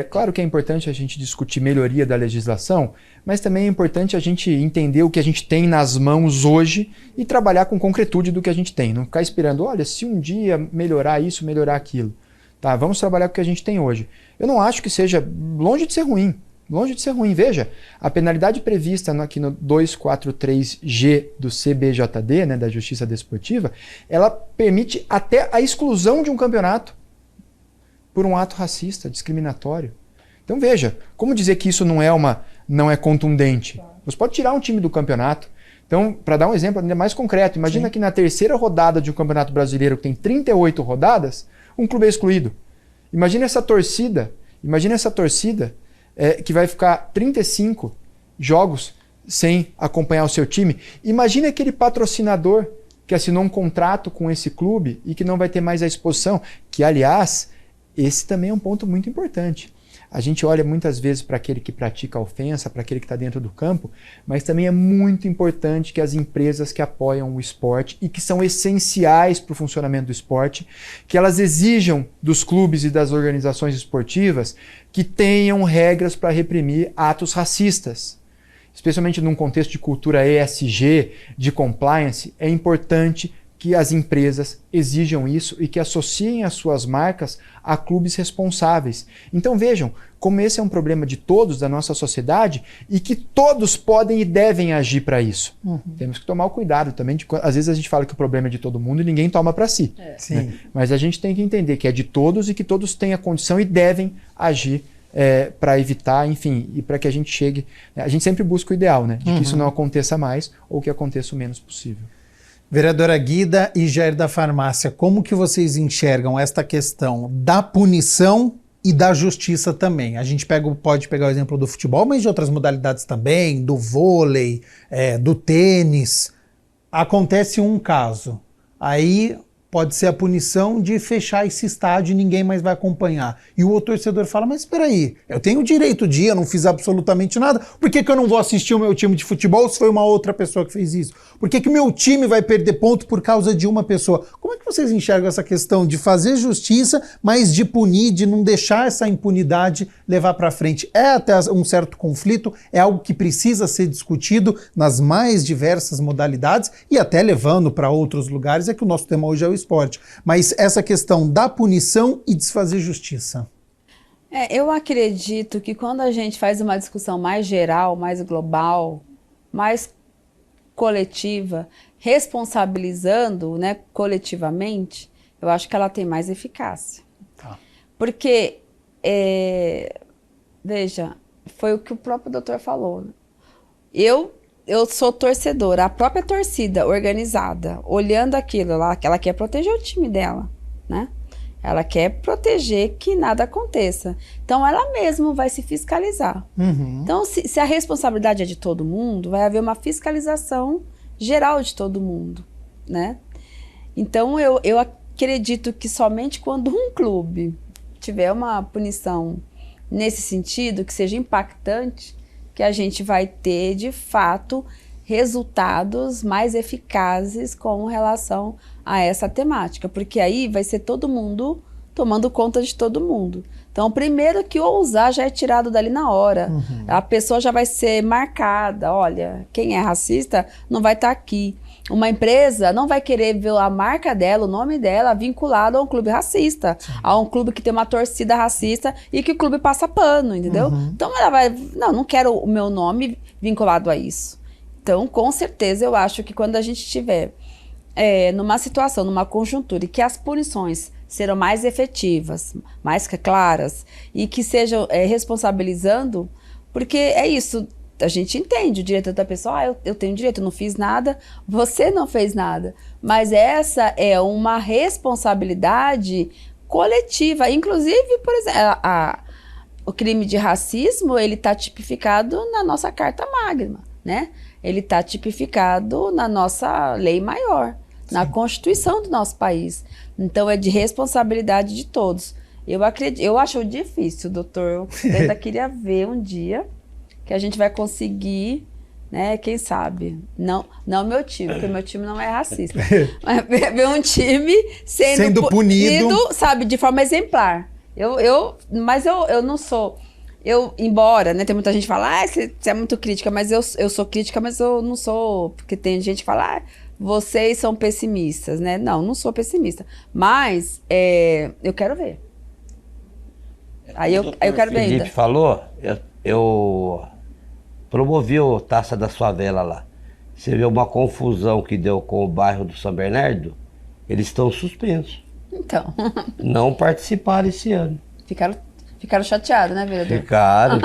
claro que é importante a gente discutir melhoria da legislação, mas também é importante a gente entender o que a gente tem nas mãos hoje e trabalhar com concretude do que a gente tem, não ficar esperando, olha, se um dia melhorar isso, melhorar aquilo. Tá, vamos trabalhar com o que a gente tem hoje. Eu não acho que seja longe de ser ruim. Longe de ser ruim. Veja, a penalidade prevista aqui no 243G do CBJD, né, da Justiça Desportiva, ela permite até a exclusão de um campeonato por um ato racista, discriminatório. Então veja, como dizer que isso não é contundente? Você pode tirar um time do campeonato. Então, para dar um exemplo ainda mais concreto, imagina que na terceira rodada de um campeonato brasileiro que tem 38 rodadas, um clube é excluído. Imagina essa torcida que vai ficar 35 jogos sem acompanhar o seu time. Imagine aquele patrocinador que assinou um contrato com esse clube e que não vai ter mais a exposição, que, aliás, esse também é um ponto muito importante. A gente olha muitas vezes para aquele que pratica a ofensa, para aquele que está dentro do campo, mas também é muito importante que as empresas que apoiam o esporte e que são essenciais para o funcionamento do esporte, que elas exijam dos clubes e das organizações esportivas que tenham regras para reprimir atos racistas. Especialmente num contexto de cultura ESG, de compliance, é importante que as empresas exijam isso e que associem as suas marcas a clubes responsáveis. Então vejam como esse é um problema de todos, da nossa sociedade, e que todos podem e devem agir para isso. Temos que tomar o cuidado também, às vezes a gente fala que o problema é de todo mundo e ninguém toma para si. Né? Mas a gente tem que entender que é de todos e que todos têm a condição e devem agir para evitar, enfim, e para que a gente chegue... A gente sempre busca o ideal, né? De que isso não aconteça mais ou que aconteça o menos possível. Vereadora Guida e Jair da Farmácia, como que vocês enxergam esta questão da punição e da justiça também? A gente pode pegar o exemplo do futebol, mas de outras modalidades também, do vôlei, do tênis. Acontece um caso, aí pode ser a punição de fechar esse estádio e ninguém mais vai acompanhar. E o outro torcedor fala, mas espera aí, eu tenho o direito de ir, eu não fiz absolutamente nada, por que eu não vou assistir o meu time de futebol se foi uma outra pessoa que fez isso? Por que o meu time vai perder ponto por causa de uma pessoa? Como é que que vocês enxergam essa questão de fazer justiça, mas de punir, de não deixar essa impunidade levar para frente? É até um certo conflito, é algo que precisa ser discutido nas mais diversas modalidades e até levando para outros lugares, é que o nosso tema hoje é o esporte. Mas essa questão da punição e desfazer justiça. Eu acredito que quando a gente faz uma discussão mais geral, mais global, mais coletiva, responsabilizando, né, coletivamente, eu acho que ela tem mais eficácia. Tá. Porque, veja, foi o que o próprio doutor falou. Né? Eu sou torcedora, a própria torcida organizada, olhando aquilo lá, que ela quer proteger o time dela, né? Ela quer proteger que nada aconteça. Então, ela mesma vai se fiscalizar. Uhum. Então, se a responsabilidade é de todo mundo, vai haver uma fiscalização geral de todo mundo, né? Então, eu acredito que somente quando um clube tiver uma punição nesse sentido, que seja impactante, que a gente vai ter, de fato, resultados mais eficazes com relação a essa temática, porque aí vai ser todo mundo tomando conta de todo mundo. Então, primeiro que ousar já é tirado dali na hora. Uhum. A pessoa já vai ser marcada. Olha, quem é racista não vai estar aqui. Uma empresa não vai querer ver a marca dela, o nome dela, vinculado a um clube racista. Sim. A um clube que tem uma torcida racista e que o clube passa pano, entendeu? Uhum. Então, ela vai... Não quero o meu nome vinculado a isso. Então, com certeza, eu acho que quando a gente estiver numa situação, numa conjuntura, e que as punições serão mais efetivas, mais claras, e que sejam responsabilizando, porque é isso, a gente entende o direito da pessoa, eu tenho direito, eu não fiz nada, você não fez nada, mas essa é uma responsabilidade coletiva, inclusive, por exemplo, o crime de racismo, ele está tipificado na nossa Carta Magna, né? Ele está tipificado na nossa lei maior, na Constituição do nosso país. Então, é de responsabilidade de todos. Eu acho difícil, doutor. Eu ainda queria ver um dia que a gente vai conseguir, né? Quem sabe? Não meu time, porque meu time não é racista. Mas ver um time sendo punido, sabe, de forma exemplar. Mas eu não sou... embora, né, tem muita gente que fala, você é muito crítica, mas eu sou crítica, mas eu não sou, porque tem gente que fala, vocês são pessimistas, né? Não sou pessimista, mas eu quero ver. Aí eu quero ver ainda. O Felipe falou, eu promovi o Taça das Favelas lá. Você vê uma confusão que deu com o bairro do São Bernardo, eles estão suspensos. Então. Não participaram esse ano. Ficaram chateados, né, vereador? Ficaram.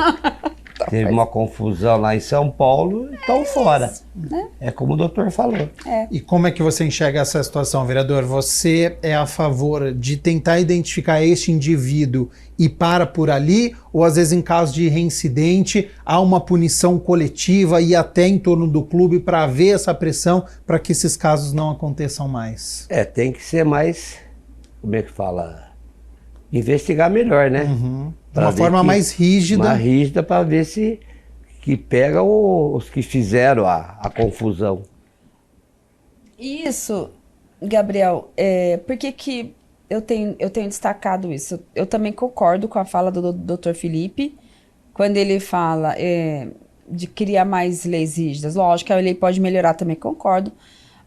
Teve uma confusão lá em São Paulo e estão fora. Né? É como o doutor falou. E como é que você enxerga essa situação, vereador? Você é a favor de tentar identificar este indivíduo e para por ali? Ou às vezes em caso de reincidente há uma punição coletiva e até em torno do clube para haver essa pressão para que esses casos não aconteçam mais? Tem que ser mais, como é que fala... investigar melhor, né? Uhum. De uma forma mais rígida. Mais rígida para ver se que pega os que fizeram a confusão. Isso, Gabriel, por que eu tenho destacado isso? Eu também concordo com a fala do Dr. Felipe, quando ele fala de criar mais leis rígidas. Lógico que a lei pode melhorar, também concordo.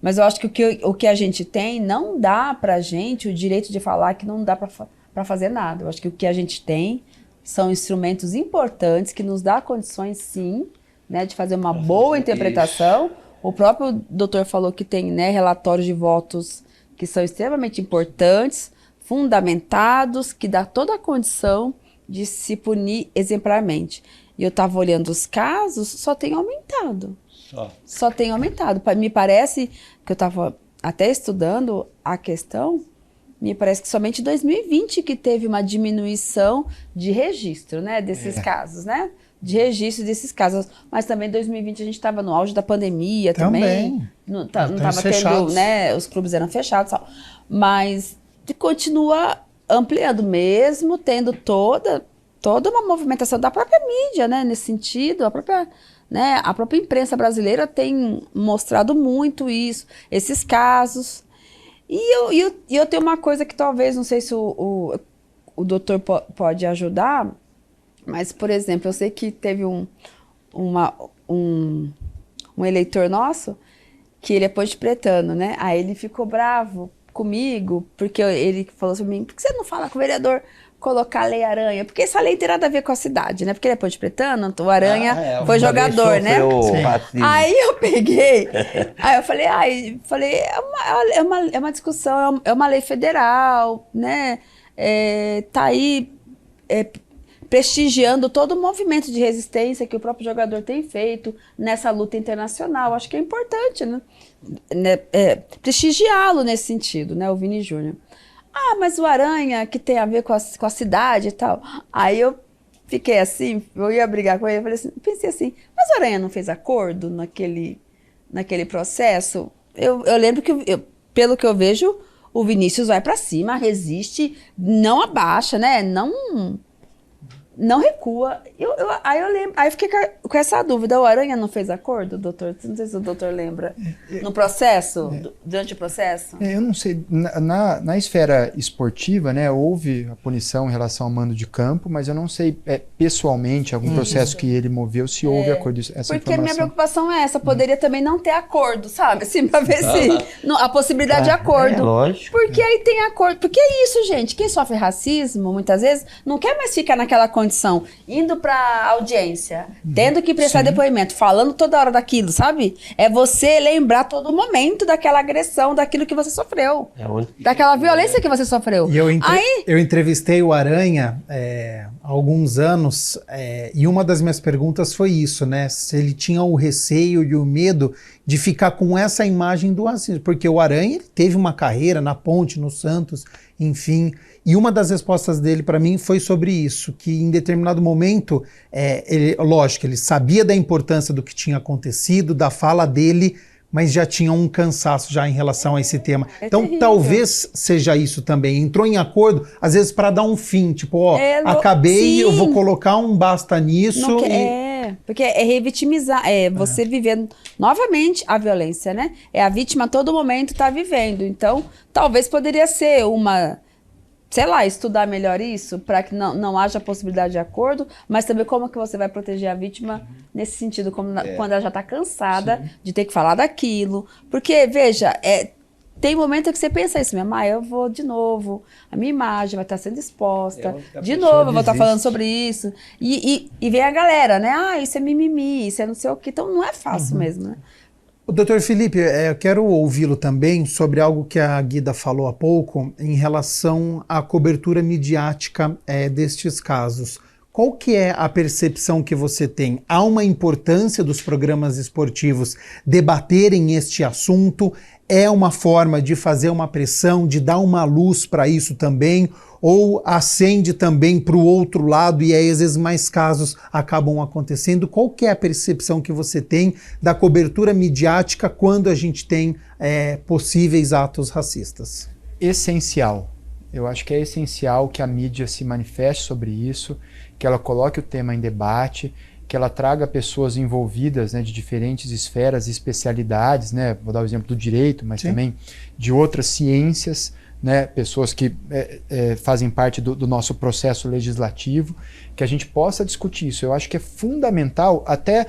Mas eu acho que o que a gente tem, não dá pra gente o direito de falar que não dá para fazer nada. Eu acho que o que a gente tem são instrumentos importantes que nos dá condições, sim, né, de fazer uma boa interpretação. Isso. O próprio doutor falou que tem, né, relatórios de votos que são extremamente importantes, fundamentados, que dá toda a condição de se punir exemplarmente. E eu estava olhando os casos, só tem aumentado. Só tem aumentado. Me parece que eu estava até estudando a questão. Me parece que somente em 2020 que teve uma diminuição de registro, né, desses casos, né? De registro desses casos. Mas também em 2020 a gente estava no auge da pandemia também. Não estava tendo, né? Os clubes eram fechados. Mas continua ampliando mesmo, tendo toda uma movimentação da própria mídia, né? Nesse sentido, a própria imprensa brasileira tem mostrado muito isso, esses casos. E eu tenho uma coisa que talvez, não sei se o doutor pode ajudar, mas, por exemplo, eu sei que teve um eleitor nosso que ele é pontepretano, né? Aí ele ficou bravo comigo, porque ele falou assim pra mim, por que você não fala com o vereador colocar a Lei Aranha? Porque essa lei tem nada a ver com a cidade, né? Porque ele é pontepretano, o Aranha foi jogador, né? Aí eu peguei, aí eu falei, é uma discussão, é uma lei federal, né? Tá aí prestigiando todo o movimento de resistência que o próprio jogador tem feito nessa luta internacional. Acho que é importante, né? Prestigiá-lo nesse sentido, né? O Vini Júnior. Ah, mas o Aranha, que tem a ver com a cidade e tal. Aí eu fiquei assim, eu ia brigar com ele, pensei assim, mas o Aranha não fez acordo naquele processo? Eu lembro que, pelo que eu vejo, o Vinícius vai pra cima, resiste, não abaixa, né? Não recua. Aí eu lembro, aí eu fiquei com essa dúvida. O Aranha não fez acordo, doutor? Não sei se o doutor lembra. No processo? Durante o processo? Eu não sei. Na esfera esportiva, né, houve a punição em relação ao mando de campo, mas eu não sei pessoalmente, algum processo que ele moveu, se houve acordo. Porque minha preocupação é essa. Poderia também não ter acordo, sabe? Assim, pra ver se... a possibilidade de acordo. Lógico. Porque aí tem acordo. Porque é isso, gente. Quem sofre racismo, muitas vezes, não quer mais ficar naquela condição, indo pra audiência, tendo que prestar depoimento, falando toda hora daquilo, sabe? É você lembrar todo momento daquela agressão, daquilo que você sofreu. Daquela violência que você sofreu. E eu entrevistei o Aranha há alguns anos, e uma das minhas perguntas foi isso, né? Se ele tinha o receio e o medo de ficar com essa imagem do racismo. Porque o Aranha ele teve uma carreira na Ponte, no Santos, enfim. E uma das respostas dele para mim foi sobre isso, que em determinado momento, lógico, ele sabia da importância do que tinha acontecido, da fala dele, mas já tinha um cansaço já em relação a esse tema. Então terrível. Talvez seja isso também. Entrou em acordo, às vezes para dar um fim, tipo, acabei, eu vou colocar um basta nisso. Porque é revitimizar, você vivendo novamente a violência, né? A vítima a todo momento tá vivendo. Então, talvez poderia ser sei lá, estudar melhor isso, para que não haja possibilidade de acordo, mas também como que você vai proteger a vítima nesse sentido, quando ela já está cansada de ter que falar daquilo. Porque, veja, tem momento que você pensa isso, minha mãe, eu vou de novo, a minha imagem vai estar sendo exposta, de novo eu vou estar falando sobre isso. E vem a galera, né? Isso é mimimi, isso é não sei o quê. Então não é fácil mesmo, né? O doutor Felipe, eu quero ouvi-lo também sobre algo que a Guida falou há pouco em relação à cobertura midiática destes casos. Qual que é a percepção que você tem? Há uma importância dos programas esportivos debaterem este assunto? É uma forma de fazer uma pressão, de dar uma luz para isso também? Ou acende também para o outro lado e aí às vezes mais casos acabam acontecendo? Qual que é a percepção que você tem da cobertura midiática quando a gente tem possíveis atos racistas? Essencial. Eu acho que é essencial que a mídia se manifeste sobre isso, que ela coloque o tema em debate, que ela traga pessoas envolvidas, né, de diferentes esferas e especialidades, né? Vou dar o exemplo do direito, mas também de outras ciências, né, pessoas que fazem parte do nosso processo legislativo, que a gente possa discutir isso. Eu acho que é fundamental, até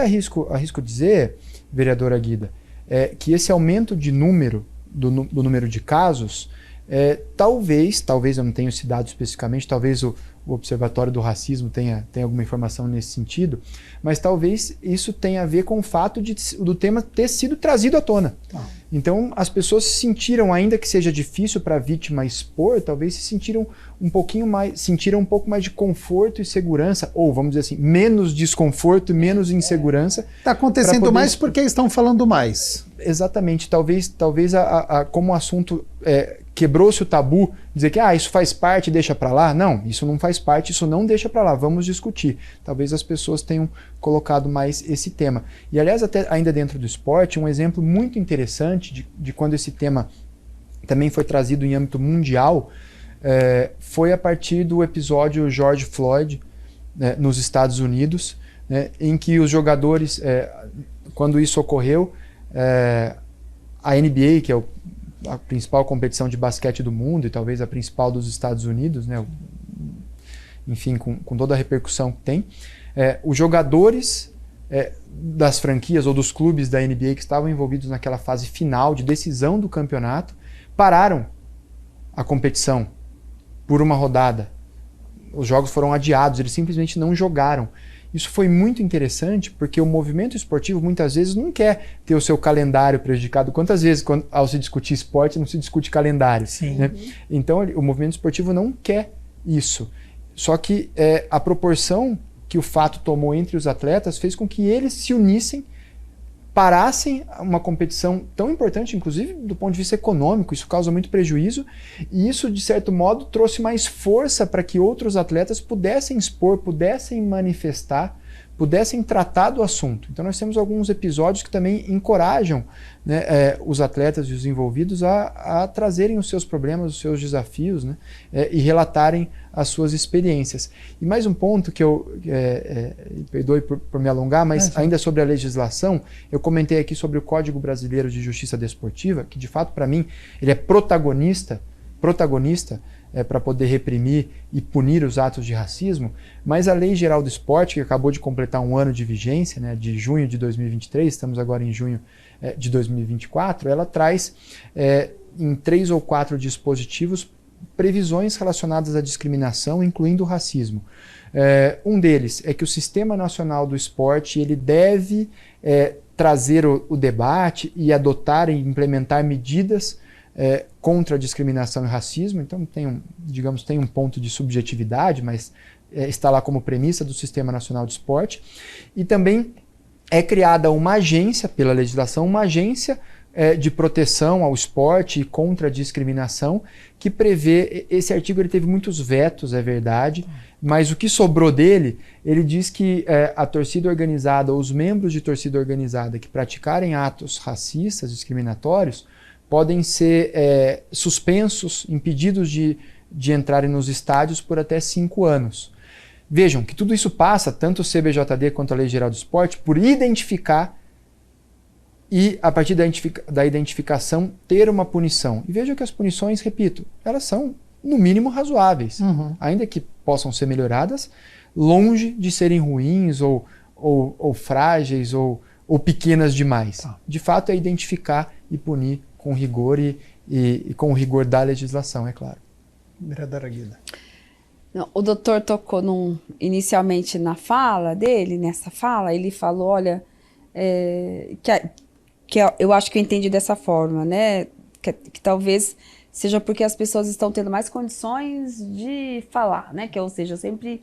arrisco dizer, vereadora Guida, que esse aumento de número, do número de casos, talvez, eu não tenho esse dado especificamente, talvez o Observatório do Racismo tenha alguma informação nesse sentido, mas talvez isso tenha a ver com o fato do tema ter sido trazido à tona. Então as pessoas se sentiram, ainda que seja difícil para a vítima expor, talvez sentiram um pouco mais de conforto e segurança, ou vamos dizer assim, menos desconforto e menos insegurança. Está acontecendo mais porque estão falando mais. Exatamente, talvez como o assunto quebrou-se o tabu, dizer que isso faz parte, deixa para lá. Não, isso não faz parte, isso não deixa para lá, vamos discutir. Talvez as pessoas tenham colocado mais esse tema. E aliás, até ainda dentro do esporte, um exemplo muito interessante de quando esse tema também foi trazido em âmbito mundial, foi a partir do episódio George Floyd, nos Estados Unidos, em que os jogadores, quando isso ocorreu, a NBA, que é o a principal competição de basquete do mundo e talvez a principal dos Estados Unidos, né? Enfim, com toda a repercussão que tem, os jogadores das franquias ou dos clubes da NBA que estavam envolvidos naquela fase final de decisão do campeonato pararam a competição por uma rodada. Os jogos foram adiados, eles simplesmente não jogaram. Isso foi muito interessante porque o movimento esportivo muitas vezes não quer ter o seu calendário prejudicado. Quantas vezes, ao se discutir esporte, não se discute calendário? Sim. Né? Então, o movimento esportivo não quer isso. Só que a proporção que o fato tomou entre os atletas fez com que eles se unissem, parassem uma competição tão importante, inclusive do ponto de vista econômico. Isso causa muito prejuízo e isso, de certo modo, trouxe mais força para que outros atletas pudessem expor, pudessem manifestar, pudessem tratar do assunto. Então nós temos alguns episódios que também encorajam, né, os atletas e os envolvidos a trazerem os seus problemas, os seus desafios, né, e relatarem as suas experiências. E mais um ponto que perdoe por me alongar, mas ainda sobre a legislação, eu comentei aqui sobre o Código Brasileiro de Justiça Desportiva, que de fato para mim ele é protagonista para poder reprimir e punir os atos de racismo, mas a Lei Geral do Esporte, que acabou de completar um ano de vigência, né, de junho de 2023, estamos agora em junho de 2024, ela traz em 3 ou 4 dispositivos previsões relacionadas à discriminação, incluindo o racismo. Um deles é que o Sistema Nacional do Esporte ele deve trazer o debate e adotar e implementar medidas contra a discriminação e racismo. Então tem um ponto de subjetividade, mas está lá como premissa do Sistema Nacional de Esporte. E também é criada uma agência, pela legislação, uma agência de proteção ao esporte e contra a discriminação, que prevê, esse artigo ele teve muitos vetos, é verdade, mas o que sobrou dele, ele diz que a torcida organizada, ou os membros de torcida organizada que praticarem atos racistas, discriminatórios, podem ser suspensos, impedidos de entrarem nos estádios por até 5 anos. Vejam que tudo isso passa, tanto o CBJD quanto a Lei Geral do Esporte, por identificar e, a partir da identificação, ter uma punição. E vejam que as punições, repito, elas são, no mínimo, razoáveis. Ainda que possam ser melhoradas, longe de serem ruins ou frágeis ou pequenas demais. De fato, é identificar e punir com rigor e com o rigor da legislação, é claro. Vereadora Guida. Não, o doutor tocou inicialmente nessa fala, ele falou, olha, eu acho que eu entendi dessa forma, né? Que talvez seja porque as pessoas estão tendo mais condições de falar, né? Ou seja, sempre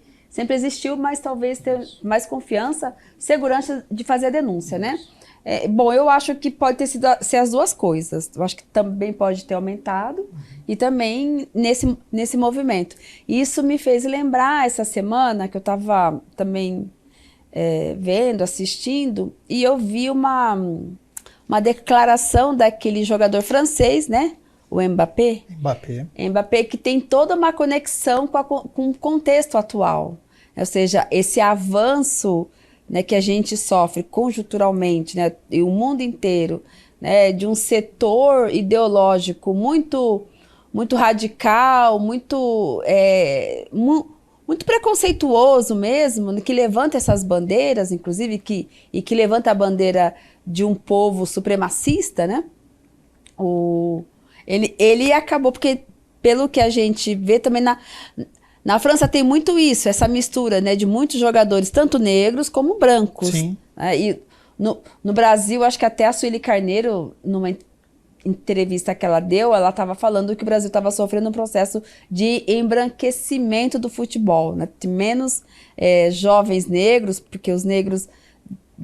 existiu, mas talvez ter mais confiança, segurança de fazer a denúncia, né? Bom, eu acho que pode ser as duas coisas. Eu acho que também pode ter aumentado e também nesse movimento. Isso me fez lembrar essa semana que eu estava também vendo, assistindo, e eu vi uma declaração daquele jogador francês, né? O Mbappé. Mbappé, que tem toda uma conexão com o contexto atual. Ou seja, esse avanço, né, que a gente sofre conjunturalmente, né, e o mundo inteiro, né, de um setor ideológico muito radical, muito preconceituoso mesmo, que levanta essas bandeiras, inclusive, que levanta a bandeira de um povo supremacista, né? Ele acabou, porque pelo que a gente vê também na França tem muito isso, essa mistura, né, de muitos jogadores, tanto negros como brancos. Sim. E no Brasil, acho que até a Sueli Carneiro, numa entrevista que ela deu, ela estava falando que o Brasil estava sofrendo um processo de embranquecimento do futebol, né? Tem menos jovens negros, porque os negros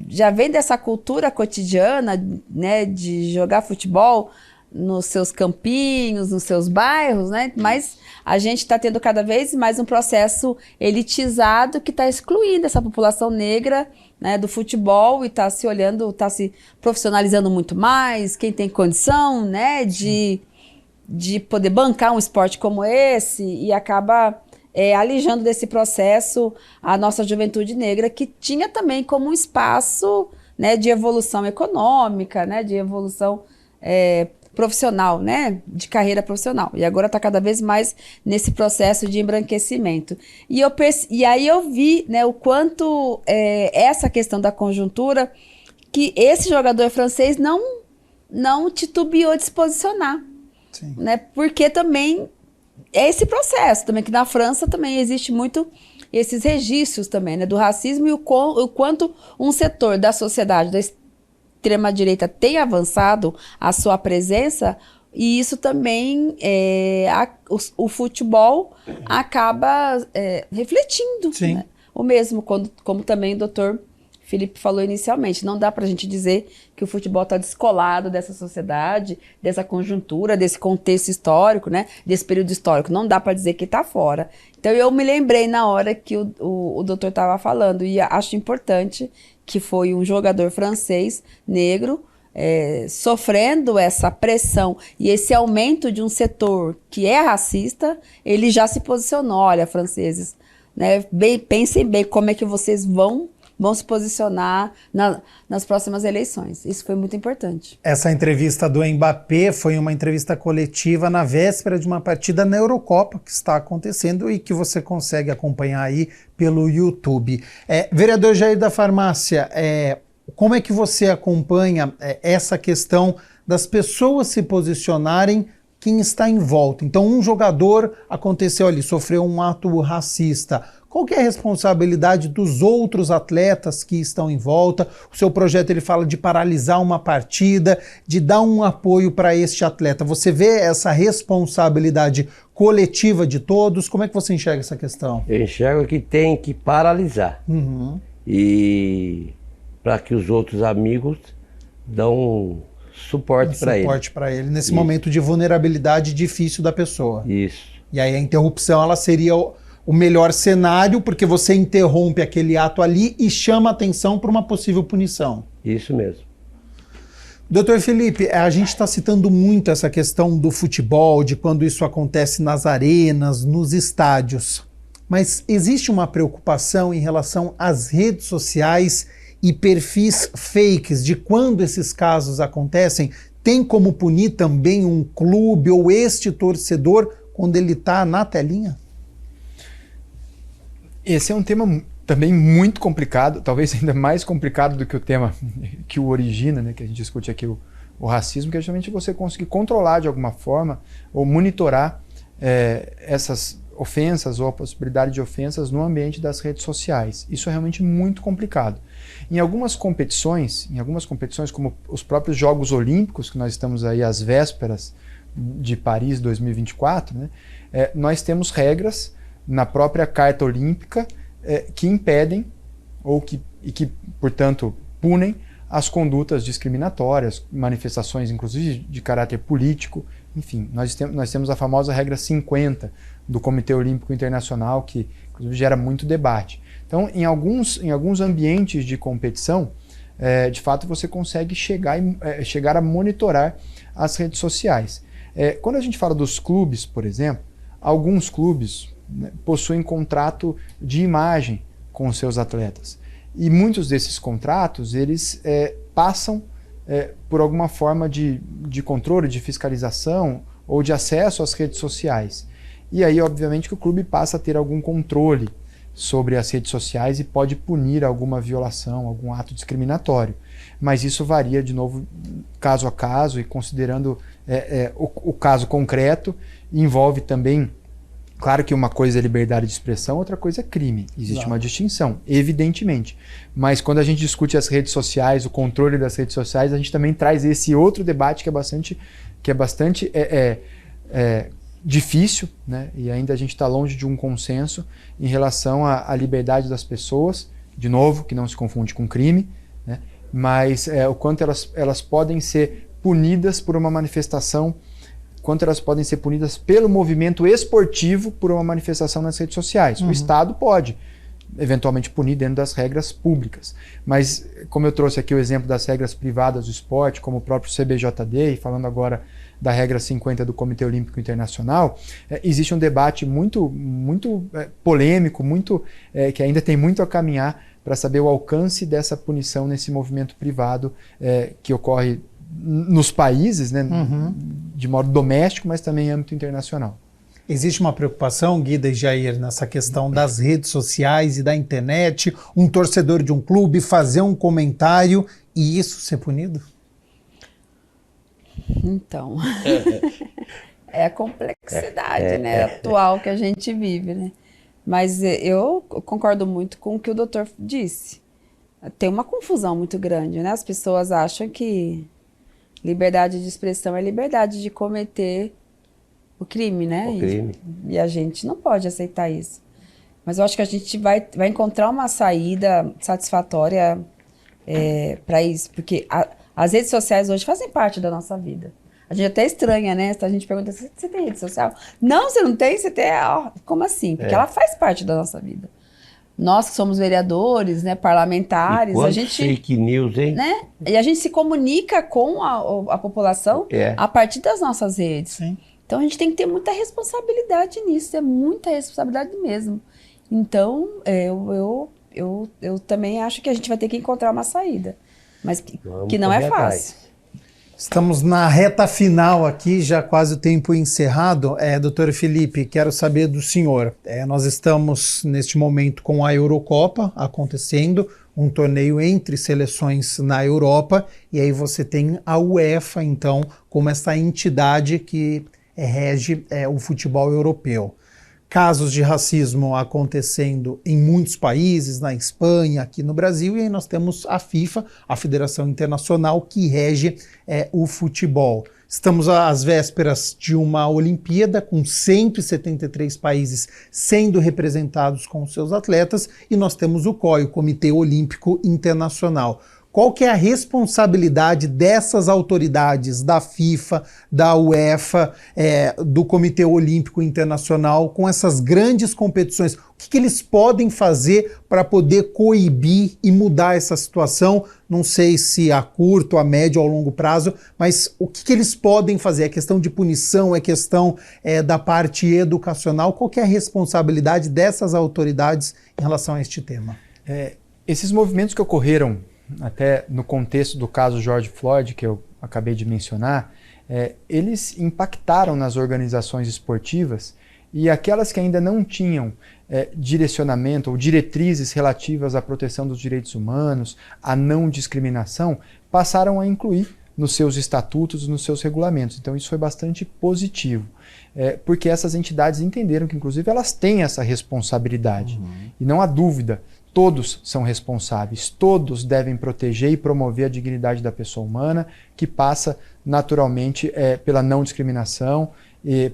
já vêm dessa cultura cotidiana, né, de jogar futebol nos seus campinhos, nos seus bairros, né? Mas a gente está tendo cada vez mais um processo elitizado que está excluindo essa população negra, né, do futebol, e está se profissionalizando muito mais, quem tem condição, né, de poder bancar um esporte como esse, e acaba alijando desse processo a nossa juventude negra, que tinha também como um espaço, né, de evolução econômica, né, de evolução profissional, né? De carreira profissional. E agora está cada vez mais nesse processo de embranquecimento. E aí eu vi, né, o quanto essa questão da conjuntura, que esse jogador francês não titubeou de se posicionar. Sim. Né? Porque também é esse processo também, que na França também existe muito esses registros também, né, do racismo, e o quanto um setor da sociedade da extrema-direita tem avançado a sua presença, e isso também, o futebol acaba refletindo. Sim. Né? O mesmo, como também o doutor Felipe falou inicialmente, não dá para a gente dizer que o futebol está descolado dessa sociedade, dessa conjuntura, desse contexto histórico, né? Desse período histórico. Não dá para dizer que está fora. Então eu me lembrei na hora que o doutor estava falando, e acho importante que foi um jogador francês, negro, sofrendo essa pressão e esse aumento de um setor que é racista, ele já se posicionou. Olha, franceses, né? Pensem bem como é que vocês vão se posicionar nas próximas eleições. Isso foi muito importante. Essa entrevista do Mbappé foi uma entrevista coletiva na véspera de uma partida na Eurocopa que está acontecendo e que você consegue acompanhar aí pelo YouTube. Vereador Jair da Farmácia, como é que você acompanha essa questão das pessoas se posicionarem, quem está em volta? Então, um jogador aconteceu ali, sofreu um ato racista. Qual que é a responsabilidade dos outros atletas que estão em volta? O seu projeto ele fala de paralisar uma partida, de dar um apoio para este atleta. Você vê essa responsabilidade coletiva de todos? Como é que você enxerga essa questão? Eu enxergo que tem que paralisar. Uhum. E para que os outros amigos dão suporte para ele. Suporte para ele nesse momento de vulnerabilidade difícil da pessoa. Isso. E aí a interrupção ela seria o melhor cenário, porque você interrompe aquele ato ali e chama atenção para uma possível punição. Isso mesmo. Doutor Felipe, a gente está citando muito essa questão do futebol, de quando isso acontece nas arenas, nos estádios. Mas existe uma preocupação em relação às redes sociais e perfis fakes, de quando esses casos acontecem? Tem como punir também um clube ou este torcedor quando ele está na telinha? Esse é um tema também muito complicado, talvez ainda mais complicado do que o tema que o origina, né, que a gente discute aqui, o racismo, que é justamente você conseguir controlar de alguma forma ou monitorar essas ofensas ou a possibilidade de ofensas no ambiente das redes sociais. Isso é realmente muito complicado. Em algumas competições como os próprios Jogos Olímpicos, que nós estamos aí às vésperas de Paris 2024, né, nós temos regras na própria Carta Olímpica que impedem e que, portanto, punem as condutas discriminatórias, manifestações, inclusive, de caráter político. Enfim, nós temos a famosa regra 50 do Comitê Olímpico Internacional, que, inclusive, gera muito debate. Então, em alguns ambientes de competição, de fato, você consegue chegar a monitorar as redes sociais. Quando a gente fala dos clubes, por exemplo, alguns clubes possuem contrato de imagem com os seus atletas. E muitos desses contratos, eles passam por alguma forma de controle, de fiscalização ou de acesso às redes sociais. E aí, obviamente, que o clube passa a ter algum controle sobre as redes sociais e pode punir alguma violação, algum ato discriminatório. Mas isso varia, de novo, caso a caso, e considerando o caso concreto, envolve também. Claro que uma coisa é liberdade de expressão, outra coisa é crime. Existe uma distinção, evidentemente. Mas quando a gente discute as redes sociais, o controle das redes sociais, a gente também traz esse outro debate que é bastante difícil, né? E ainda a gente está longe de um consenso em relação à liberdade das pessoas, de novo, que não se confunde com crime, né? Mas o quanto elas podem ser punidas por uma manifestação, quanto elas podem ser punidas pelo movimento esportivo por uma manifestação nas redes sociais. O Estado pode, eventualmente, punir dentro das regras públicas. Mas, como eu trouxe aqui o exemplo das regras privadas do esporte, como o próprio CBJD, e falando agora da regra 50 do Comitê Olímpico Internacional, existe um debate muito polêmico, que ainda tem muito a caminhar para saber o alcance dessa punição nesse movimento privado que ocorre nos países, né, de modo doméstico, mas também em âmbito internacional. Existe uma preocupação, Guida e Jair, nessa questão das redes sociais e da internet, um torcedor de um clube fazer um comentário e isso ser punido? Então, é a complexidade atual que a gente vive, né? Mas eu concordo muito com o que o doutor disse. Tem uma confusão muito grande, né? As pessoas acham que liberdade de expressão é liberdade de cometer o crime, né? O crime. E a gente não pode aceitar isso. Mas eu acho que a gente vai encontrar uma saída satisfatória para isso, porque as redes sociais hoje fazem parte da nossa vida. A gente até estranha, né? A gente pergunta, você tem rede social? Não, você não tem? Você tem? Como assim? Porque ela faz parte da nossa vida. Nós que somos vereadores, né, parlamentares, a gente... fake news, hein? Né? E a gente se comunica com a população a partir das nossas redes. Sim. Então a gente tem que ter muita responsabilidade nisso, é muita responsabilidade mesmo. Então eu também acho que a gente vai ter que encontrar uma saída, mas que não é fácil. Estamos na reta final aqui, já quase o tempo encerrado. Doutor Felipe, quero saber do senhor. Nós estamos neste momento com a Eurocopa acontecendo, um torneio entre seleções na Europa, e aí você tem a UEFA, então, como essa entidade que rege o futebol europeu. Casos de racismo acontecendo em muitos países, na Espanha, aqui no Brasil, e aí nós temos a FIFA, a Federação Internacional, que rege o futebol. Estamos às vésperas de uma Olimpíada, com 173 países sendo representados com seus atletas, e nós temos o COI, o Comitê Olímpico Internacional. Qual que é a responsabilidade dessas autoridades, da FIFA, da UEFA, do Comitê Olímpico Internacional, com essas grandes competições? O que eles podem fazer para poder coibir e mudar essa situação? Não sei se a curto, a médio ou a longo prazo, mas o que eles podem fazer? É questão de punição, é questão da parte educacional? Qual que é a responsabilidade dessas autoridades em relação a este tema? Esses movimentos que ocorreram até no contexto do caso George Floyd, que eu acabei de mencionar, eles impactaram nas organizações esportivas, e aquelas que ainda não tinham direcionamento ou diretrizes relativas à proteção dos direitos humanos, à não discriminação, passaram a incluir nos seus estatutos, nos seus regulamentos. Então isso foi bastante positivo, porque essas entidades entenderam que, inclusive, elas têm essa responsabilidade. E não há dúvida, todos são responsáveis, todos devem proteger e promover a dignidade da pessoa humana, que passa naturalmente pela não discriminação,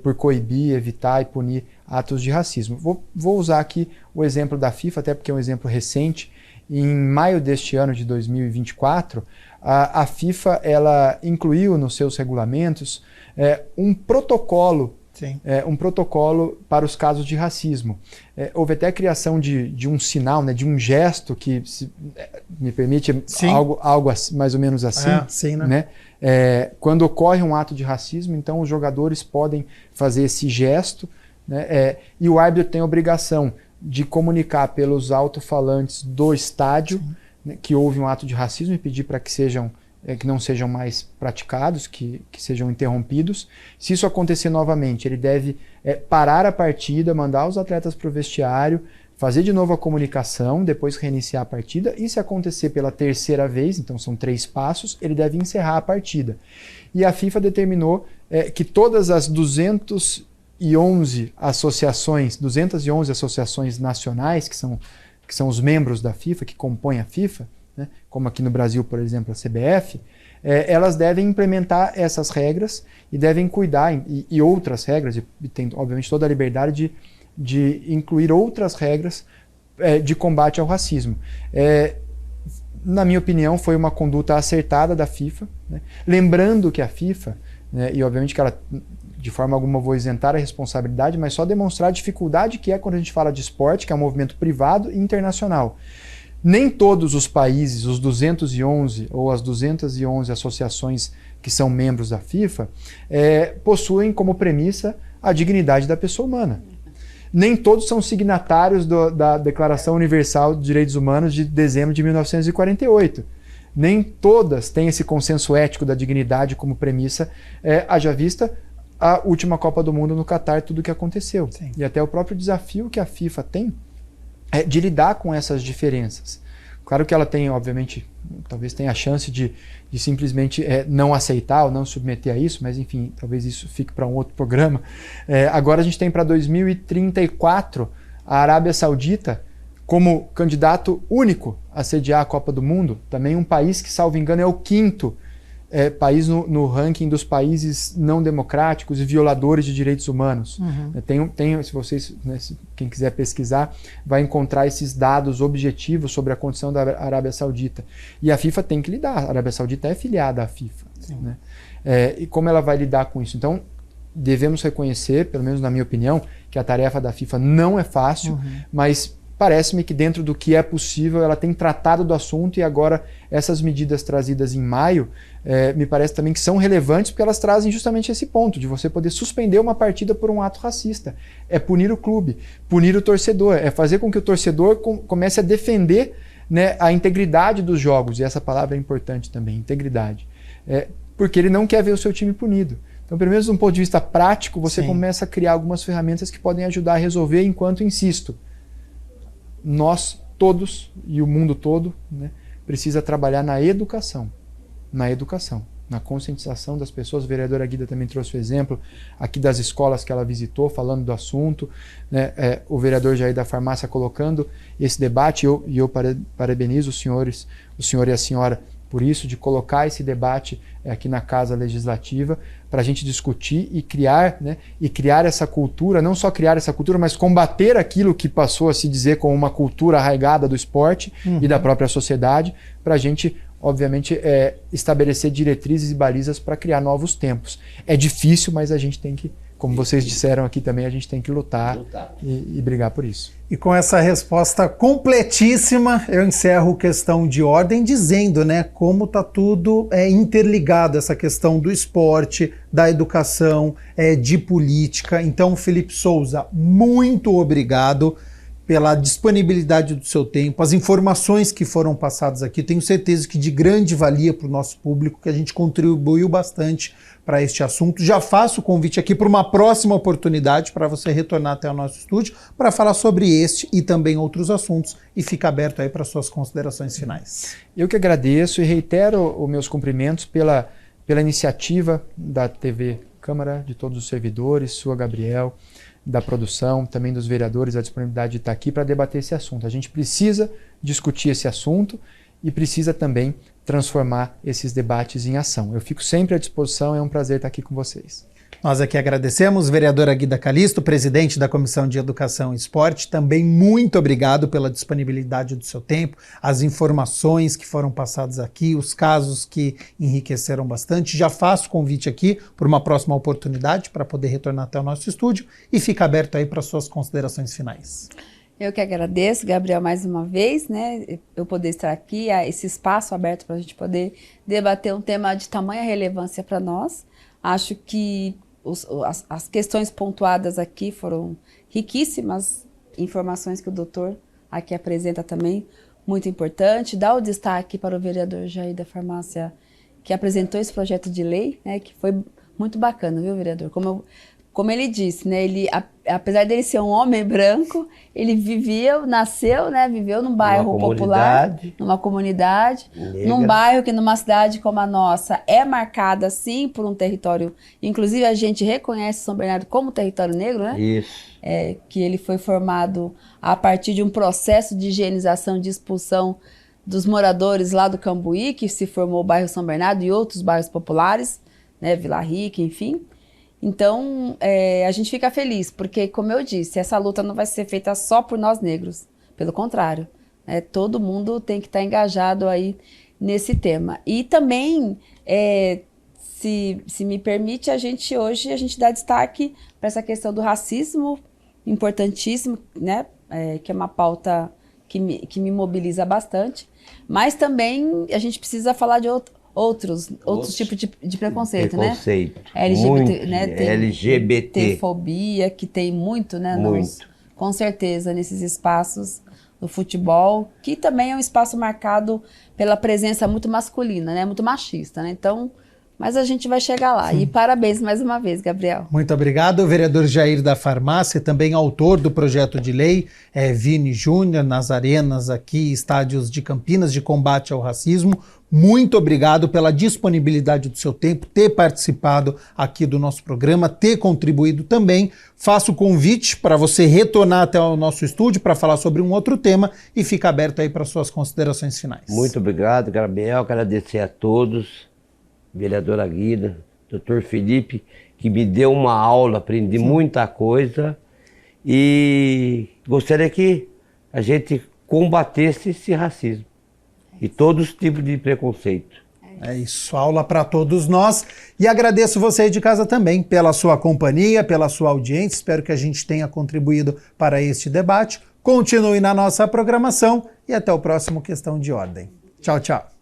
por coibir, evitar e punir atos de racismo. Vou usar aqui o exemplo da FIFA, até porque é um exemplo recente. Em maio deste ano de 2024, a FIFA ela incluiu nos seus regulamentos um protocolo para os casos de racismo. Houve até a criação de um sinal, né, de um gesto que, me permite, algo mais ou menos assim. Sim, né? Quando ocorre um ato de racismo, então os jogadores podem fazer esse gesto, né, e o árbitro tem a obrigação de comunicar pelos alto-falantes do estádio, né, que houve um ato de racismo e pedir para que não sejam mais praticados, que sejam interrompidos. Se isso acontecer novamente, ele deve parar a partida, mandar os atletas para o vestiário, fazer de novo a comunicação, depois reiniciar a partida, e se acontecer pela terceira vez, então são 3 passos, ele deve encerrar a partida. E a FIFA determinou que todas as 211 associações nacionais, que são os membros da FIFA, que compõem a FIFA, né, como aqui no Brasil, por exemplo, a CBF, elas devem implementar essas regras e devem cuidar, e outras regras, e tem obviamente toda a liberdade de incluir outras regras de combate ao racismo. Na minha opinião, foi uma conduta acertada da FIFA, né? Lembrando que a FIFA, né, e obviamente que ela, de forma alguma, vou isentar a responsabilidade, mas só demonstrar a dificuldade que é quando a gente fala de esporte, que é um movimento privado e internacional. Nem todos os países, os 211 ou as 211 associações que são membros da FIFA, possuem como premissa a dignidade da pessoa humana. Nem todos são signatários da Declaração Universal de Direitos Humanos de dezembro de 1948. nem todas têm esse consenso ético da dignidade como premissa, haja vista a última Copa do Mundo no Catar, tudo o que aconteceu. Sim. E até o próprio desafio que a FIFA tem de lidar com essas diferenças. Claro que ela tem, obviamente, talvez tenha a chance de simplesmente não aceitar ou não submeter a isso, mas enfim, talvez isso fique para um outro programa. Agora a gente tem para 2034 a Arábia Saudita como candidato único a sediar a Copa do Mundo, também um país que, salvo engano, é o quinto país no ranking dos países não democráticos e violadores de direitos humanos. Tem, se vocês, né, quem quiser pesquisar, vai encontrar esses dados objetivos sobre a condição da Arábia Saudita. E a FIFA tem que lidar. A Arábia Saudita é filiada à FIFA. Né? E como ela vai lidar com isso? Então, devemos reconhecer, pelo menos na minha opinião, que a tarefa da FIFA não é fácil, mas parece-me que dentro do que é possível ela tem tratado do assunto, e agora essas medidas trazidas em maio me parece também que são relevantes, porque elas trazem justamente esse ponto de você poder suspender uma partida por um ato racista. É punir o clube, punir o torcedor, é fazer com que o torcedor comece a defender, né, a integridade dos jogos, e essa palavra é importante também, integridade, porque ele não quer ver o seu time punido. Então, pelo menos de um ponto de vista prático, você começa a criar algumas ferramentas que podem ajudar a resolver, enquanto, insisto, nós todos e o mundo todo, né, precisa trabalhar na educação, na conscientização das pessoas. A vereadora Guida também trouxe o exemplo aqui das escolas que ela visitou, falando do assunto, né, o vereador Jair da Farmácia colocando esse debate, e eu parabenizo o senhor e a senhora por isso, de colocar esse debate aqui na Casa Legislativa, para a gente discutir e criar, né, essa cultura, não só criar essa cultura, mas combater aquilo que passou a se dizer como uma cultura arraigada do esporte e da própria sociedade, para a gente, obviamente, estabelecer diretrizes e balizas para criar novos tempos. É difícil, mas a gente tem que, como vocês disseram aqui também, a gente tem que lutar. E brigar por isso. E com essa resposta completíssima, eu encerro Questão de Ordem dizendo, né, como está tudo interligado, essa questão do esporte, da educação, de política. Então, Felipe Souza, muito obrigado pela disponibilidade do seu tempo, as informações que foram passadas aqui. Tenho certeza que de grande valia para o nosso público, que a gente contribuiu bastante para este assunto. Já faço o convite aqui para uma próxima oportunidade para você retornar até o nosso estúdio para falar sobre este e também outros assuntos, e fica aberto aí para suas considerações finais. Eu que agradeço e reitero os meus cumprimentos pela iniciativa da TV Câmara, de todos os servidores, sua Gabriel, da produção, também dos vereadores, a disponibilidade de estar aqui para debater esse assunto. A gente precisa discutir esse assunto e precisa também transformar esses debates em ação. Eu fico sempre à disposição, é um prazer estar aqui com vocês. Nós aqui agradecemos, vereadora Guida Calisto, presidente da Comissão de Educação e Esporte. Também muito obrigado pela disponibilidade do seu tempo, as informações que foram passadas aqui, os casos que enriqueceram bastante. Já faço convite aqui por uma próxima oportunidade para poder retornar até o nosso estúdio, e fica aberto aí para suas considerações finais. Eu que agradeço, Gabriel, mais uma vez, né, eu poder estar aqui, esse espaço aberto para a gente poder debater um tema de tamanha relevância para nós. Acho que as questões pontuadas aqui foram riquíssimas, informações que o doutor aqui apresenta também, muito importante. Dá o destaque para o vereador Jair da Farmácia, que apresentou esse projeto de lei, né, que foi muito bacana, viu, vereador? Como ele disse, né, apesar dele ser um homem branco, ele nasceu, né, viveu num bairro popular, numa comunidade, negra, num bairro que numa cidade como a nossa é marcada, sim, por um território, inclusive a gente reconhece São Bernardo como território negro, né? Isso. Que ele foi formado a partir de um processo de higienização, de expulsão dos moradores lá do Cambuí, que se formou o bairro São Bernardo e outros bairros populares, né, Vila Rica, enfim. Então, a gente fica feliz, porque, como eu disse, essa luta não vai ser feita só por nós negros, pelo contrário, todo mundo tem que estar engajado aí nesse tema. E também, se me permite, a gente dá destaque para essa questão do racismo, importantíssimo, né, que é uma pauta que me mobiliza bastante, mas também a gente precisa falar de outros tipos de preconceito, né? LGBT, né? Tem LGBT. Tem fobia, que tem muito, né? Muito. Com certeza, nesses espaços, no futebol, que também é um espaço marcado pela presença muito masculina, né? Muito machista, né? Então, mas a gente vai chegar lá. E parabéns mais uma vez, Gabriel. Muito obrigado, vereador Jair da Farmácia, também autor do projeto de lei, Vini Júnior, nas arenas aqui, estádios de Campinas, de combate ao racismo. Muito obrigado pela disponibilidade do seu tempo, ter participado aqui do nosso programa, ter contribuído também. Faço o convite para você retornar até o nosso estúdio para falar sobre um outro tema e fica aberto aí para suas considerações finais. Muito obrigado, Gabriel. Agradecer a todos. Vereadora Guida, doutor Felipe, que me deu uma aula, aprendi muita coisa e gostaria que a gente combatesse esse racismo e todos os tipos de preconceito. É isso, aula para todos nós. E agradeço você aí de casa também pela sua companhia, pela sua audiência. Espero que a gente tenha contribuído para este debate. Continue na nossa programação e até o próximo Questão de Ordem. Tchau, tchau.